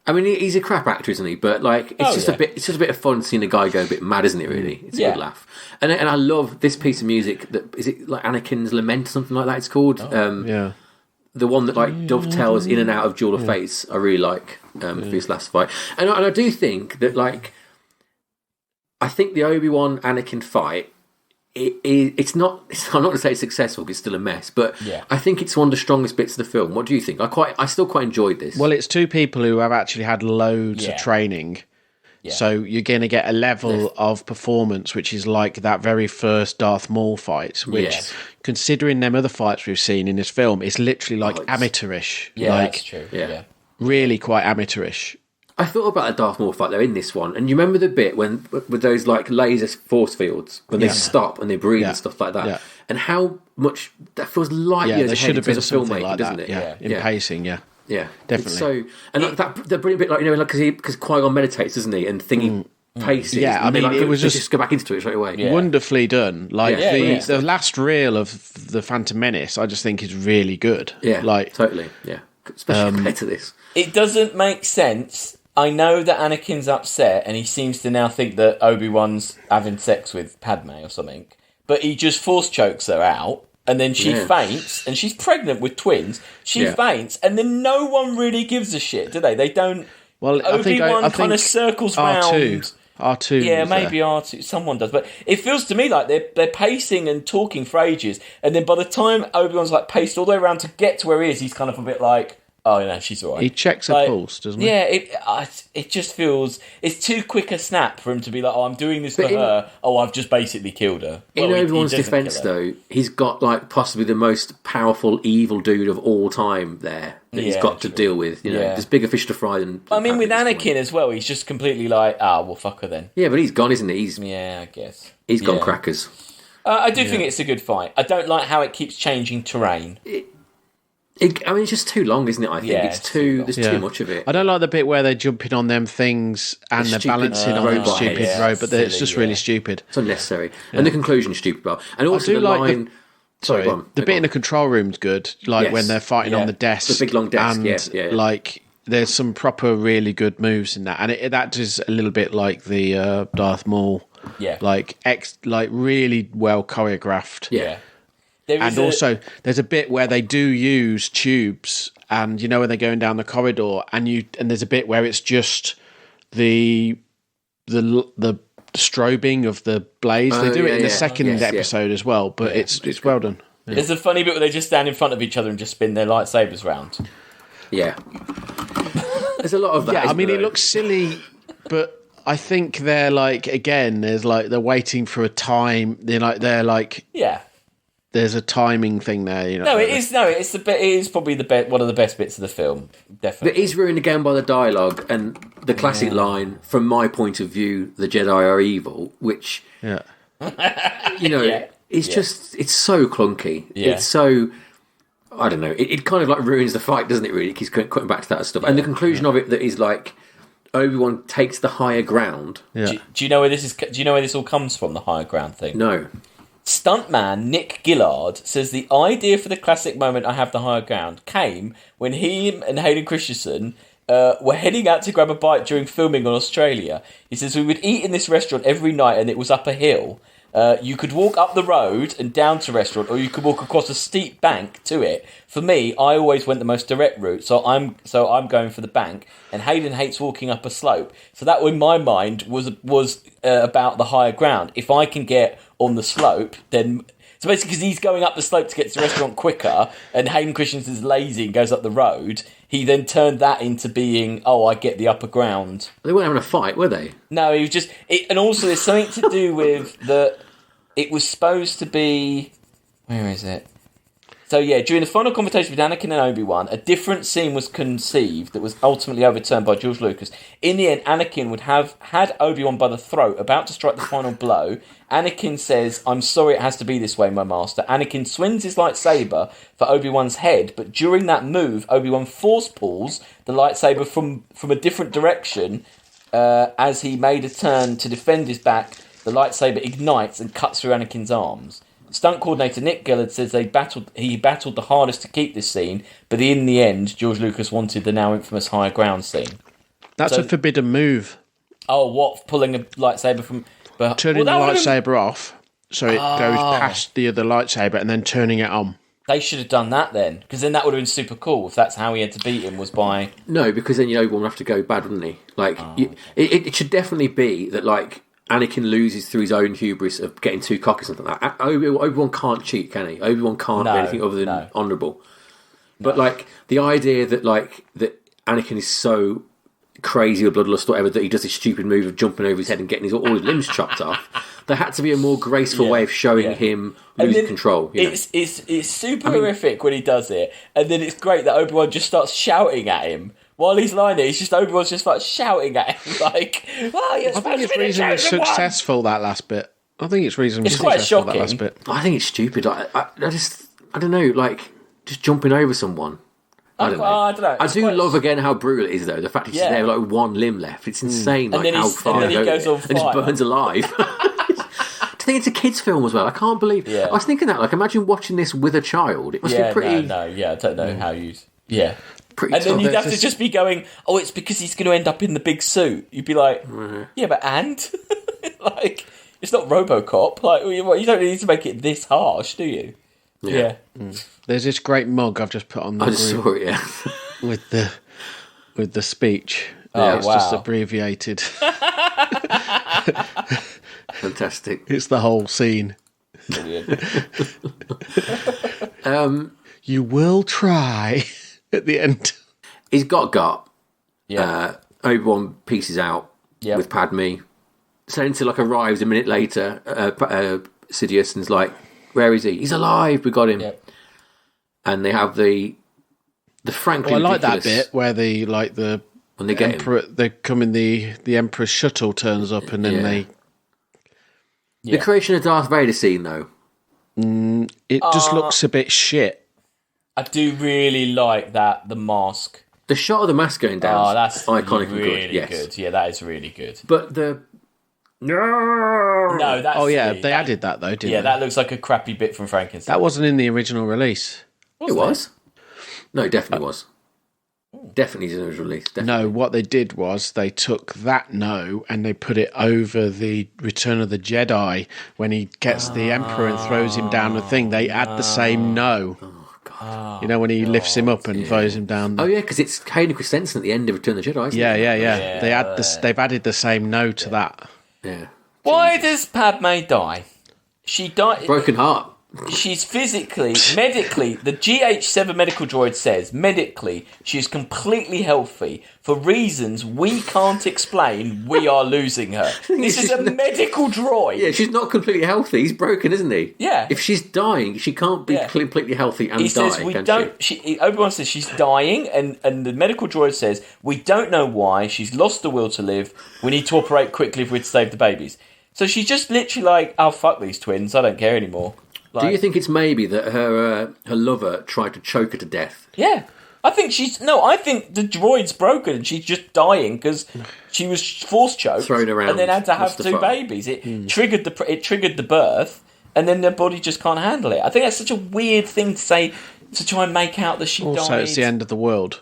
I mean, he's a crap actor, isn't he? But like, it's just a bit of fun seeing a guy go a bit mad, isn't it? Really, it's a good laugh. And I love this piece of music. That is it, like Anakin's Lament, or something like that. It's called. The one that like dovetails in and out of Duel of Fates. I really like for his last fight, and I do think that like, I think the Obi-Wan Anakin fight. I'm not going to say it's successful, 'cause it's still a mess, but I think it's one of the strongest bits of the film. What do you think? I still quite enjoyed this. Well, it's two people who have actually had loads of training, so you're going to get a level of performance which is like that very first Darth Maul fight, which, considering them other fights we've seen in this film, is literally like amateurish. Yeah, that's true. Yeah. Really quite amateurish. I thought about a Darth Maul fight though in this one, and you remember the bit when with those like laser force fields when they stop and they breathe and stuff like that, and how much that feels like there should have been something filmmaking, like doesn't it? In pacing, yeah, definitely. So and like that brilliant bit, like because Qui-Gon meditates, doesn't he, and thingy paces. Yeah, I mean, it was just go back into it straight away. Wonderfully done. Like the last reel of the Phantom Menace, I just think is really good. Yeah, like totally. Yeah, especially compared to this. It doesn't make sense. I know that Anakin's upset and he seems to now think that Obi-Wan's having sex with Padme or something, but he just force chokes her out and then she faints, and she's pregnant with twins. She faints and then no one really gives a shit, do they? They don't. Well, Obi-Wan kind of circles round. R2. Yeah, maybe R2. Someone does. But it feels to me like they're pacing and talking for ages, and then by the time Obi-Wan's like paced all the way around to get to where he is, he's kind of a bit like, oh, no, she's all right. He checks her pulse, doesn't he? Yeah, it just feels... It's too quick a snap for him to be like, oh, I'm doing this for her. Oh, I've just basically killed her. In Obi-Wan's defence, though, he's got like possibly the most powerful evil dude of all time there that he's got to deal with. You know, there's bigger fish to fry than... I mean, with Anakin as well, he's just completely like, well, fuck her then. Yeah, but he's gone, isn't he? Yeah, I guess. He's gone crackers. I do think it's a good fight. I don't like how it keeps changing terrain. It's just too long, isn't it? I think there's too much of it. I don't like the bit where they're jumping on them things and they're balancing on a stupid robot. It's just really stupid. It's unnecessary. And the conclusion is stupid. Well, and also the line... The bit in the control room's good, like when they're fighting on the desk. The big long desk, and like there's some proper really good moves in that. And that is a little bit like the Darth Maul. Yeah. Like really well choreographed. Yeah. And also, there's a bit where they do use tubes, and you know when they're going down the corridor, and there's a bit where it's just the strobing of the blaze. They do it in the second episode as well, but it's well done. Yeah. There's a funny bit where they just stand in front of each other and just spin their lightsabers round. Yeah, there's a lot of that. Yeah, I mean, it looks silly, but I think they're like they're waiting for a time. They're like. There's a timing thing there, you know. No, it is. No, it is probably one of the best bits of the film. Definitely. It is ruined again by the dialogue and the classic line. From my point of view, the Jedi are evil, which it's just it's so clunky. Yeah. It's so I don't know. It kind of like ruins the fight, doesn't it? Really, it keeps cutting back to that stuff. And the conclusion of it that is like Obi-Wan takes the higher ground. Yeah. Do you know where this is? Do you know where this all comes from? The higher ground thing. No. Stuntman Nick Gillard says the idea for the classic moment, "I have the higher ground," came when he and Hayden Christensen were heading out to grab a bite during filming on Australia. He says, "We would eat in this restaurant every night and it was up a hill. You could walk up the road and down to restaurant, or you could walk across a steep bank to it. For me, I always went the most direct route, so I'm going for the bank. And Hayden hates walking up a slope. So that, in my mind, was about the higher ground. If I can get on the slope, then." So basically, because he's going up the slope to get to the restaurant quicker, and Hayden Christensen's lazy and goes up the road, he then turned that into being, I get the upper ground. They weren't having a fight, were they? No, he was just... and also, there's something to do with the... It was supposed to be... Where is it? So, yeah, during the final confrontation with Anakin and Obi-Wan, a different scene was conceived that was ultimately overturned by George Lucas. In the end, Anakin would have had Obi-Wan by the throat, about to strike the final blow. Anakin says, "I'm sorry it has to be this way, my master." Anakin swings his lightsaber for Obi-Wan's head, but during that move, Obi-Wan force pulls the lightsaber from a different direction. As he made a turn to defend his back, the lightsaber ignites and cuts through Anakin's arms. Stunt coordinator Nick Gillard says he battled the hardest to keep this scene, but in the end, George Lucas wanted the now infamous higher ground scene. That's a forbidden move. Oh, what? Pulling a lightsaber from... Turning the lightsaber off, so it goes past the other lightsaber, and then turning it on. They should have done that then, because then that would have been super cool, if that's how he had to beat him, was by... No, because then Obi-Wan would have to go bad, wouldn't he? Like, it should definitely be that, like, Anakin loses through his own hubris of getting too cocky or something like that. Obi-Wan can't cheat, can he? Obi-Wan can't be anything other than honourable. But, like, the idea that, like, that Anakin is so crazy or bloodlust or whatever that he does this stupid move of jumping over his head and getting all his limbs chopped off, there had to be a more graceful way of showing him losing control. It's super horrific when he does it, and then it's great that Obi-Wan just starts shouting at him. While he's lying there, Obi-Wan's just like shouting at him, like, "Well, you're supposed to be reasonably successful, that last bit. I think it's reasonably successful, that last bit. I think it's stupid. I don't know, like, just jumping over someone. I don't know. I do love, again, how brutal it is, though. The fact he's there with, like, one limb left. It's insane, like, how far he goes on fire. And just burns alive. I think it's a kid's film as well. I can't believe... I was thinking that, like, imagine watching this with a child. It must be pretty... I don't know how you... Yeah. Pretty and then you'd have to just be going, it's because he's going to end up in the big suit. You'd be like, yeah, but and? Like, it's not RoboCop. Like, you don't need to make it this harsh, do you? Yeah. There's this great mug I've just put on the I saw it, with the speech. It's just abbreviated. Fantastic. It's the whole scene. Brilliant. You will try at the end. He's got. Yeah. Obi-Wan pieces out with Padme. Senator arrives a minute later. Sidious and's like, "Where is he? He's alive. We got him." Yep. And they have the frankly. I like ridiculous... that bit where when they get Emperor, they come in the Emperor's shuttle turns up and then they. The creation of Darth Vader scene though. It just looks a bit shit. I do really like that, the mask. The shot of the mask going down that's iconic really and good. Yes. Good. Yeah, that is really good. But the... No, that's... they added that though, didn't they? Yeah, that looks like a crappy bit from Frankenstein. That wasn't in the original release. It was? No, it definitely was. Definitely in the original release. Definitely. No, what they did was they took that and they put it over the Return of the Jedi when he gets the Emperor and throws him down the thing. They add the same no. Oh, God. You know, when he lifts him up and throws him down. Oh, yeah, because it's Hayden Christensen at the end of Return of the Jedi, isn't it? Yeah. They've added the same no to that. Yeah. Why does Padme die? She died... Broken heart. She's medically, the GH7 medical droid says, medically, she's completely healthy. For reasons we can't explain, we are losing her. This is a medical droid. Yeah, she's not completely healthy. He's broken, isn't he? Yeah. If she's dying, she can't be completely healthy and Obi-Wan says she's dying, and the medical droid says, we don't know why, she's lost the will to live, we need to operate quickly if we're to save the babies. So she's just literally like, oh, fuck these twins, I don't care anymore. Do you think it's maybe that her lover tried to choke her to death? Yeah. I think the droid's broken and she's just dying because she was force choked. Thrown around. And then had to have two babies. It triggered the birth and then their body just can't handle it. I think that's such a weird thing to say, to try and make out that she died. Also, it's the end of the world.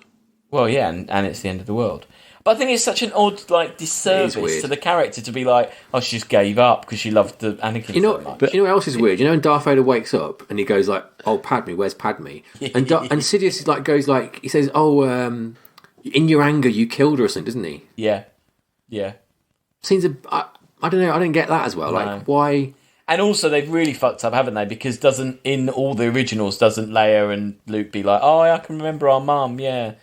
Well, yeah, and it's the end of the world. But I think it's such an odd, like, disservice to the character to be like, oh, she just gave up because she loved the Anakin so much. But you know what else is weird? You know when Darth Vader wakes up and he goes like, "Oh, Padme, where's Padme?" And Sidious like goes like, he says, "Oh, in your anger, you killed her," or something, doesn't he? Yeah. Seems I don't know. I didn't get that as well. No. Like, why? And also, they've really fucked up, haven't they? Because in all the originals, doesn't Leia and Luke be like, "Oh, I can remember our mum," yeah.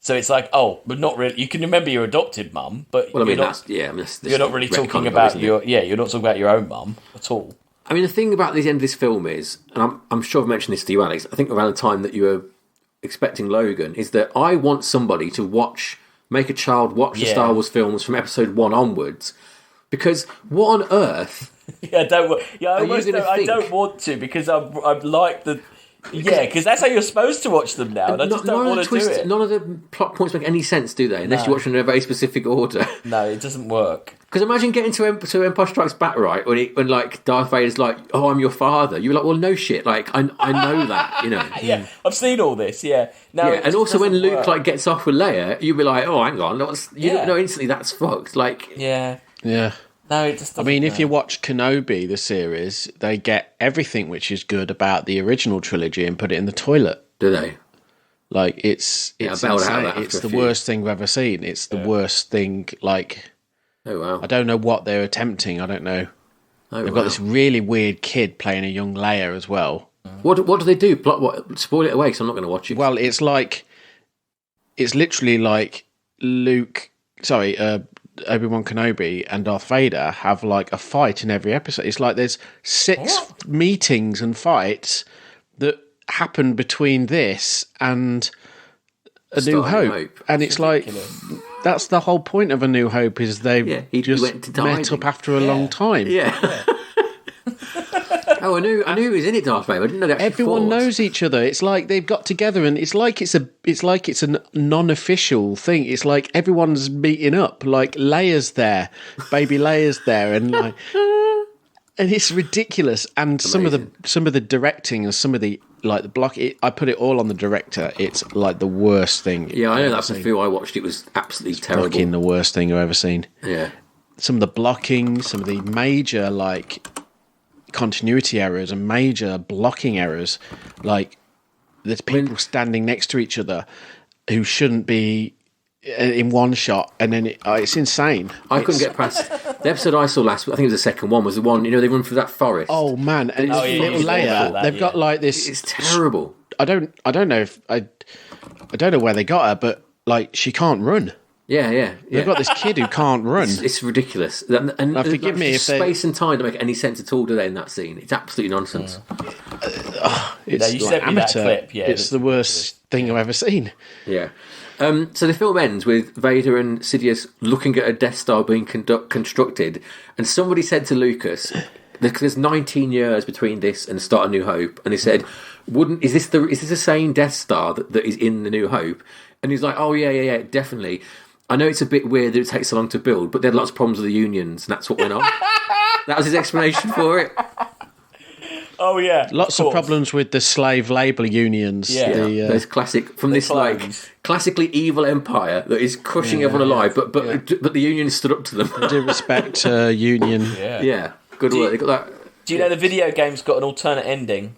So it's like, oh, but not really. You can remember your adopted mum, but Well, I mean, you're not really talking about you're not talking about your own mum at all. I mean, the thing about the end of this film is, and I'm sure I've mentioned this to you, Alex, I think around the time that you were expecting Logan, is that I want somebody to make a child watch the Star Wars films from episode 1 onwards, because what on earth? I don't want to, because I like the. Yeah, because that's how you're supposed to watch them now, and I just don't want to do it. None of the plot points make any sense, do they? Unless you watch them in a very specific order. No, it doesn't work. Because imagine getting to Empire Strikes Back, right, when like Darth Vader's like, "Oh, I'm your father." You're like, "Well, no shit. Like, I know that, you know." Yeah, I've seen all this. Yeah, no. Yeah, and also when Luke like gets off with Leia, you'd be like, "Oh, hang on, you don't know instantly that's fucked." Like, yeah. No, it just doesn't. I mean, if you watch Kenobi, the series, they get everything which is good about the original trilogy and put it in the toilet. Do they? Like, it's insane. It's the worst thing we've ever seen. It's the worst thing, like... Oh, wow. I don't know what they're attempting. I don't know. They've got this really weird kid playing a young Leia as well. What do they do? Spoil it away, because I'm not going to watch it. Well, it's literally like Obi-Wan Kenobi and Darth Vader have like a fight in every episode. It's like there's 6 meetings and fights that happen between this and A New Hope. And it's like, that's the whole point of A New Hope, is they just met up after a long time. Yeah. Oh, I knew he was in it, Darth Vader. I didn't know that. Everyone knows each other. It's like they've got together, and it's like it's a non-official thing. It's like everyone's meeting up. Like Leia's there, baby Leia's there, and like, and it's ridiculous. And some of the directing and some of the like the block. I put it all on the director. It's like the worst thing. Yeah, I know that's the film I watched. It was absolutely terrible. Blocking, the worst thing I've ever seen. Yeah, some of the blocking, some of the major like continuity errors and major blocking errors, like there's people standing next to each other who shouldn't be in one shot, and then it's insane. Couldn't get past the episode I saw last week. I think it was the second one. Was the one, they run through that forest. Oh man, and it's little Leia. They've got like this. It's terrible. I don't know if I don't know where they got her, but like she can't run. Yeah. They've got this kid who can't run. It's ridiculous. And forgive me if space and time don't make any sense at all, do they, in that scene? It's absolutely nonsense. It's you like sent me that amateur. clip. Yeah, it's the worst thing I've ever seen. Yeah. So the film ends with Vader and Sidious looking at a Death Star being constructed, and somebody said to Lucas, there's 19 years between this and the start of New Hope, and he said, is this the same Death Star that is in the New Hope? And he's like, oh yeah, definitely. I know it's a bit weird that it takes so long to build, but they had lots of problems with the unions, and that's what went on. That was his explanation for it. Oh yeah, lots of problems with the slave labour unions. Yeah, there's classic from this clones. Like classically evil empire that is crushing everyone alive, but the union stood up to them. They do respect union. Yeah, good work. They got that. Do you know the video game's got an alternate ending?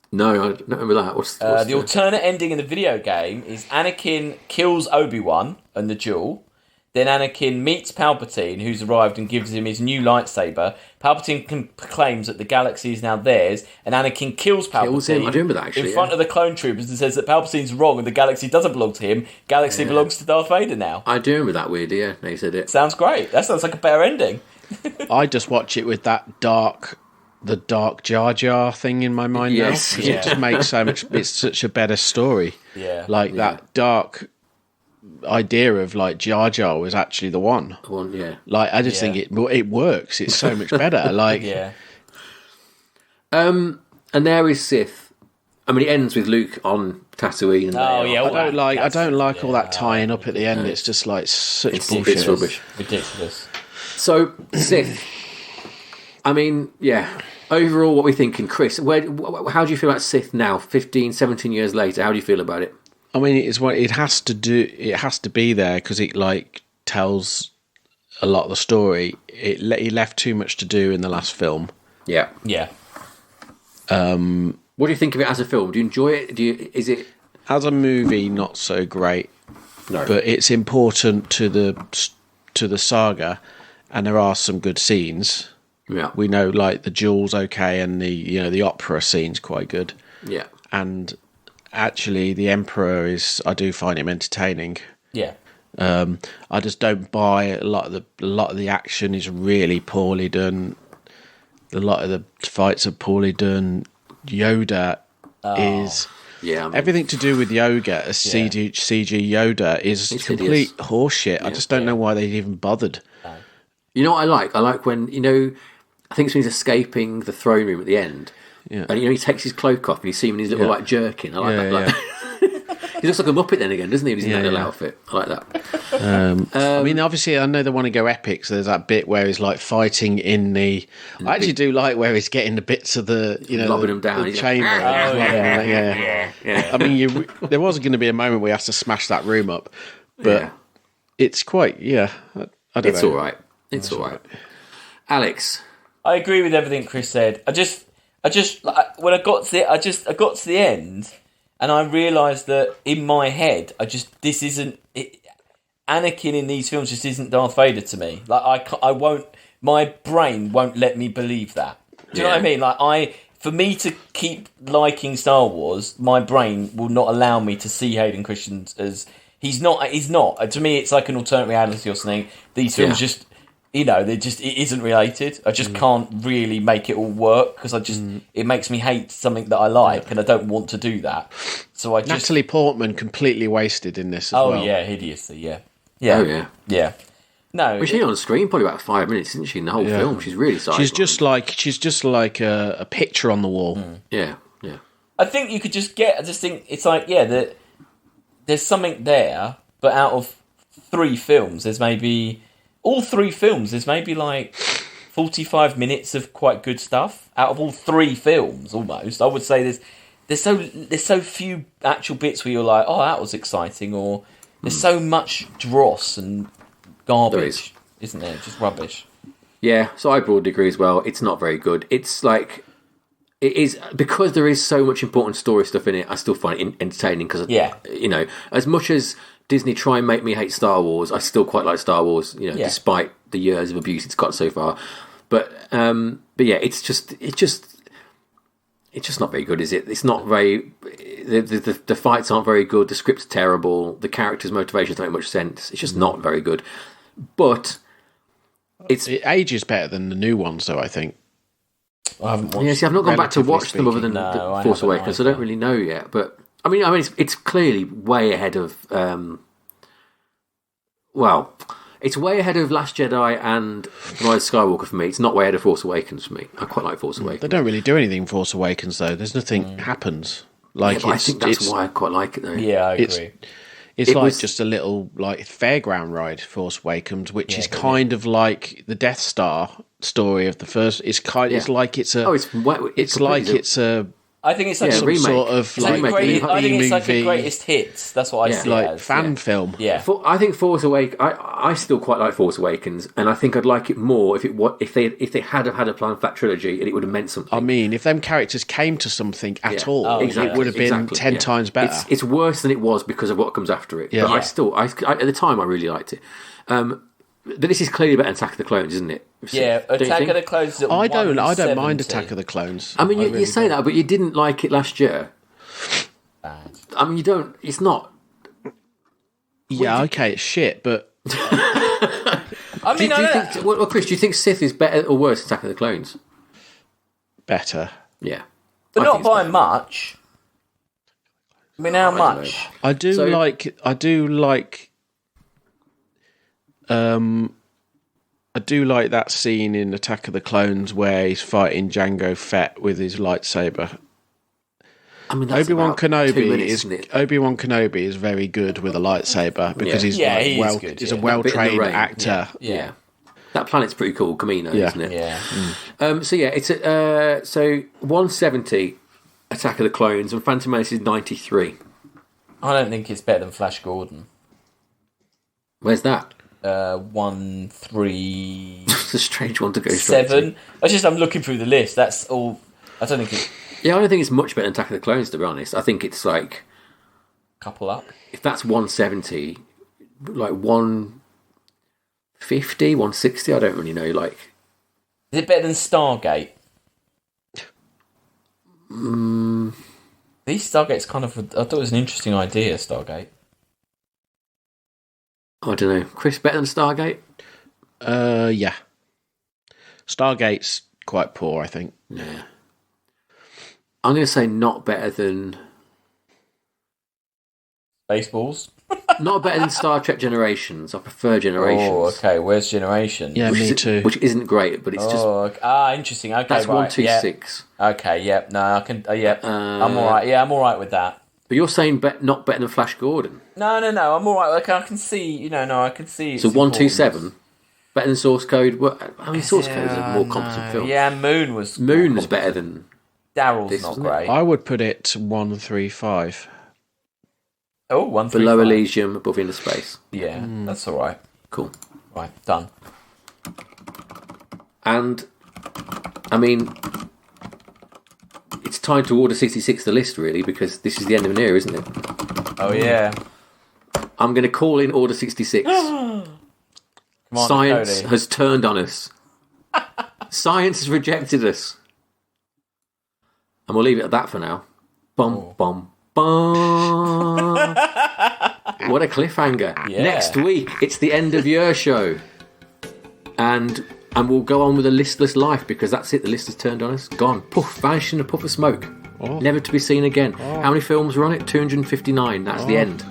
No, I don't remember that. What's the alternate ending in the video game is Anakin kills Obi-Wan and the duel. Then Anakin meets Palpatine, who's arrived and gives him his new lightsaber. Palpatine proclaims that the galaxy is now theirs, and Anakin kills Palpatine. Kills him. I do remember that, actually. In front of the clone troopers, and says that Palpatine's wrong and the galaxy doesn't belong to him. Galaxy belongs to Darth Vader now. I do remember that weird, yeah. Now you said it. Sounds great. That sounds like a better ending. I just watch it with that dark Jar Jar thing in my mind now. Because it just makes it's such a better story. Yeah. That dark idea of like Jar Jar was actually the one. The one, yeah. Like I just think it works. It's so much better. Like and there is Sith. I mean, it ends with Luke on Tatooine. And I don't like all that tying up at the end. It's just like such bullshit. It's rubbish. Ridiculous. So Sith. I mean, yeah. overall, what we're thinking, Chris, how do you feel about Sith now, 15, 17 years later? How do you feel about it? I mean, it's what it has to do. It has to be there because it tells a lot of the story. He left too much to do in the last film. Yeah. What do you think of it as a film? Do you enjoy it? Is it as a movie not so great? No, but it's important to the saga, and there are some good scenes. Yeah, we know like the duel's okay, and the opera scene's quite good. Yeah, and actually the Emperor I do find him entertaining. Yeah. I just don't buy a lot of the action is really poorly done. A lot of the fights are poorly done. Yoda is everything to do with Yoda as CG Yoda is complete horseshit. I just don't know why they even bothered. You know what I like? I like when I think it's when he's escaping the throne room at the end. Yeah. And he takes his cloak off and you see him in his little like jerkin. I like that. Like, he looks like a Muppet then again, doesn't he? In his little outfit. I like that. I mean, obviously, I know they want to go epic. So there's that bit where he's like fighting in the. I actually do like where he's getting the bits of the lobbing them down the chamber. I mean, there was going to be a moment where he has to smash that room up, but it's quite I don't know. It's all right. It's all right. Alex, I agree with everything Chris said. I just when I got to the end, and I realised that in my head, this isn't Anakin in these films. Just isn't Darth Vader to me. Like I won't. My brain won't let me believe that. Do you know what I mean? Like for me to keep liking Star Wars, my brain will not allow me to see Hayden Christensen as he's not. He's not. To me, it's like an alternate reality or something. These films just. It isn't related. I just can't really make it all work because it makes me hate something that I like, and I don't want to do that. So Natalie Portman completely wasted in this as well. Oh yeah, hideously, yeah. Oh yeah. No, was she on screen probably about 5 minutes, isn't she? In the whole film, she's really sidelined. She's just like a picture on the wall. Yeah. I think you could just get. I just think it's like there's something there, but out of 3 films, there's maybe. All 3 films, there's maybe like 45 minutes of quite good stuff out of all 3 films. Almost, I would say there's so few actual bits where you're like, oh, that was exciting, or there's so much dross and garbage, isn't there? Just rubbish. Yeah, so I broadly agree as well. It's not very good. It's like it is because there is so much important story stuff in it. I still find it entertaining because as much as Disney try and make me hate Star Wars, I still quite like Star Wars, despite the years of abuse it's got so far. But yeah, it's just not very good, is it? It's not very. The fights aren't very good. The script's terrible. The characters' motivations don't make much sense. It's just not very good. But it ages better than the new ones, though. I think. I haven't watched. Yeah, see, I've not gone back to watch them other than the Force Awakens, so I don't really know yet. But I mean, it's clearly way ahead of. It's way ahead of Last Jedi and Rise of Skywalker for me. It's not way ahead of Force Awakens for me. I quite like Force Awakens. They don't really do anything in Force Awakens, though. There's nothing happens. Like I think that's why I quite like it, though. Yeah, I agree. It's like just a little like fairground ride, Force Awakens, which is kind of like the Death Star story of the first. It's kind. It's like it's a. It's a. I think it's like some remake. Sort of like I think it's like a greatest hits. That's what I see like it as. fan film. Yeah, I think Force Awakens. I still quite like Force Awakens, and I think I'd like it more if they had had a plan for that trilogy and it would have meant something. I mean, if them characters came to something at all, exactly, it would have been 10 times better. It's worse than it was because of what comes after it. But I at the time I really liked it. But this is clearly better than Attack of the Clones, isn't it? Yeah, Attack of the Clones. I don't mind Attack of the Clones. I mean, you say that, but you didn't like it last year. Bad. I mean, you don't. It's not. Yeah, okay, it's shit, but. I mean, Chris, do you think Sith is better or worse than Attack of the Clones? Better. Yeah, but not by much. I mean, how much? I do like. I do like that scene in Attack of the Clones where he's fighting Jango Fett with his lightsaber. I mean, Obi-Wan Kenobi is very good with a lightsaber because he's good, he's a well-trained actor. Yeah. That planet's pretty cool, Camino, isn't it? Yeah. So yeah, it's 170 Attack of the Clones, and Phantom Menace is 93. I don't think it's better than Flash Gordon. Where's that? 1, 3... It's a strange one to go straight 7. I'm looking through the list. That's all... I don't think it's... Yeah, I don't think it's much better than Attack of the Clones, to be honest. I think it's like... Couple up. If that's 170, like 150, 160, I don't really know, like... Is it better than Stargate? These Stargate's kind of... I thought it was an interesting idea, Stargate. I don't know. Chris, better than Stargate? Yeah. Stargate's quite poor, I think. Yeah. I'm going to say not better than... Baseballs? Not better than Star Trek Generations. I prefer Generations. Oh, okay. Where's Generation? Yeah, me too. Which isn't great, but it's just... Interesting. Okay, that's right. 126. Yeah. Okay, yep. No, I can... I'm all right. Yeah, I'm all right with that. But you're saying not better than Flash Gordon. No. I'm all right. Like, I can see... I can see... So 127? Better than Source Code? Well, I mean, Source Code is a more competent film. Yeah, Moon was better than... Daryl's not great. I would put it 135. Oh, 135. Below Elysium, Above Inner Space. Yeah, that's all right. Cool. Right, done. And, I mean, it's time to Order 66 the list, really, because this is the end of an era, isn't it? Oh, yeah. I'm going to call in Order 66. Science has turned on us. Science has rejected us. And we'll leave it at that for now. Bum, bum, bum. What a cliffhanger. Yeah. Next week, it's the end of year show. And we'll go on with a listless life, because that's it. The list has turned on us. Gone. Poof. Vanished in a puff of smoke. Never to be seen again. How many films were on it? 259. That's the end.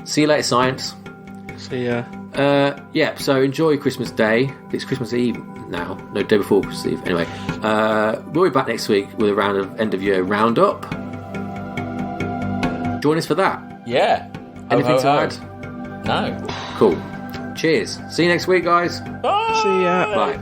See you later, Science. See ya. So enjoy Christmas Day. It's Christmas Eve now. No, day before Christmas Eve. Anyway, we'll be back next week with a round of end of year roundup. Join us for that. Yeah. Anything to add? No. Cool. Cheers. See you next week, guys. Bye. See ya. Bye.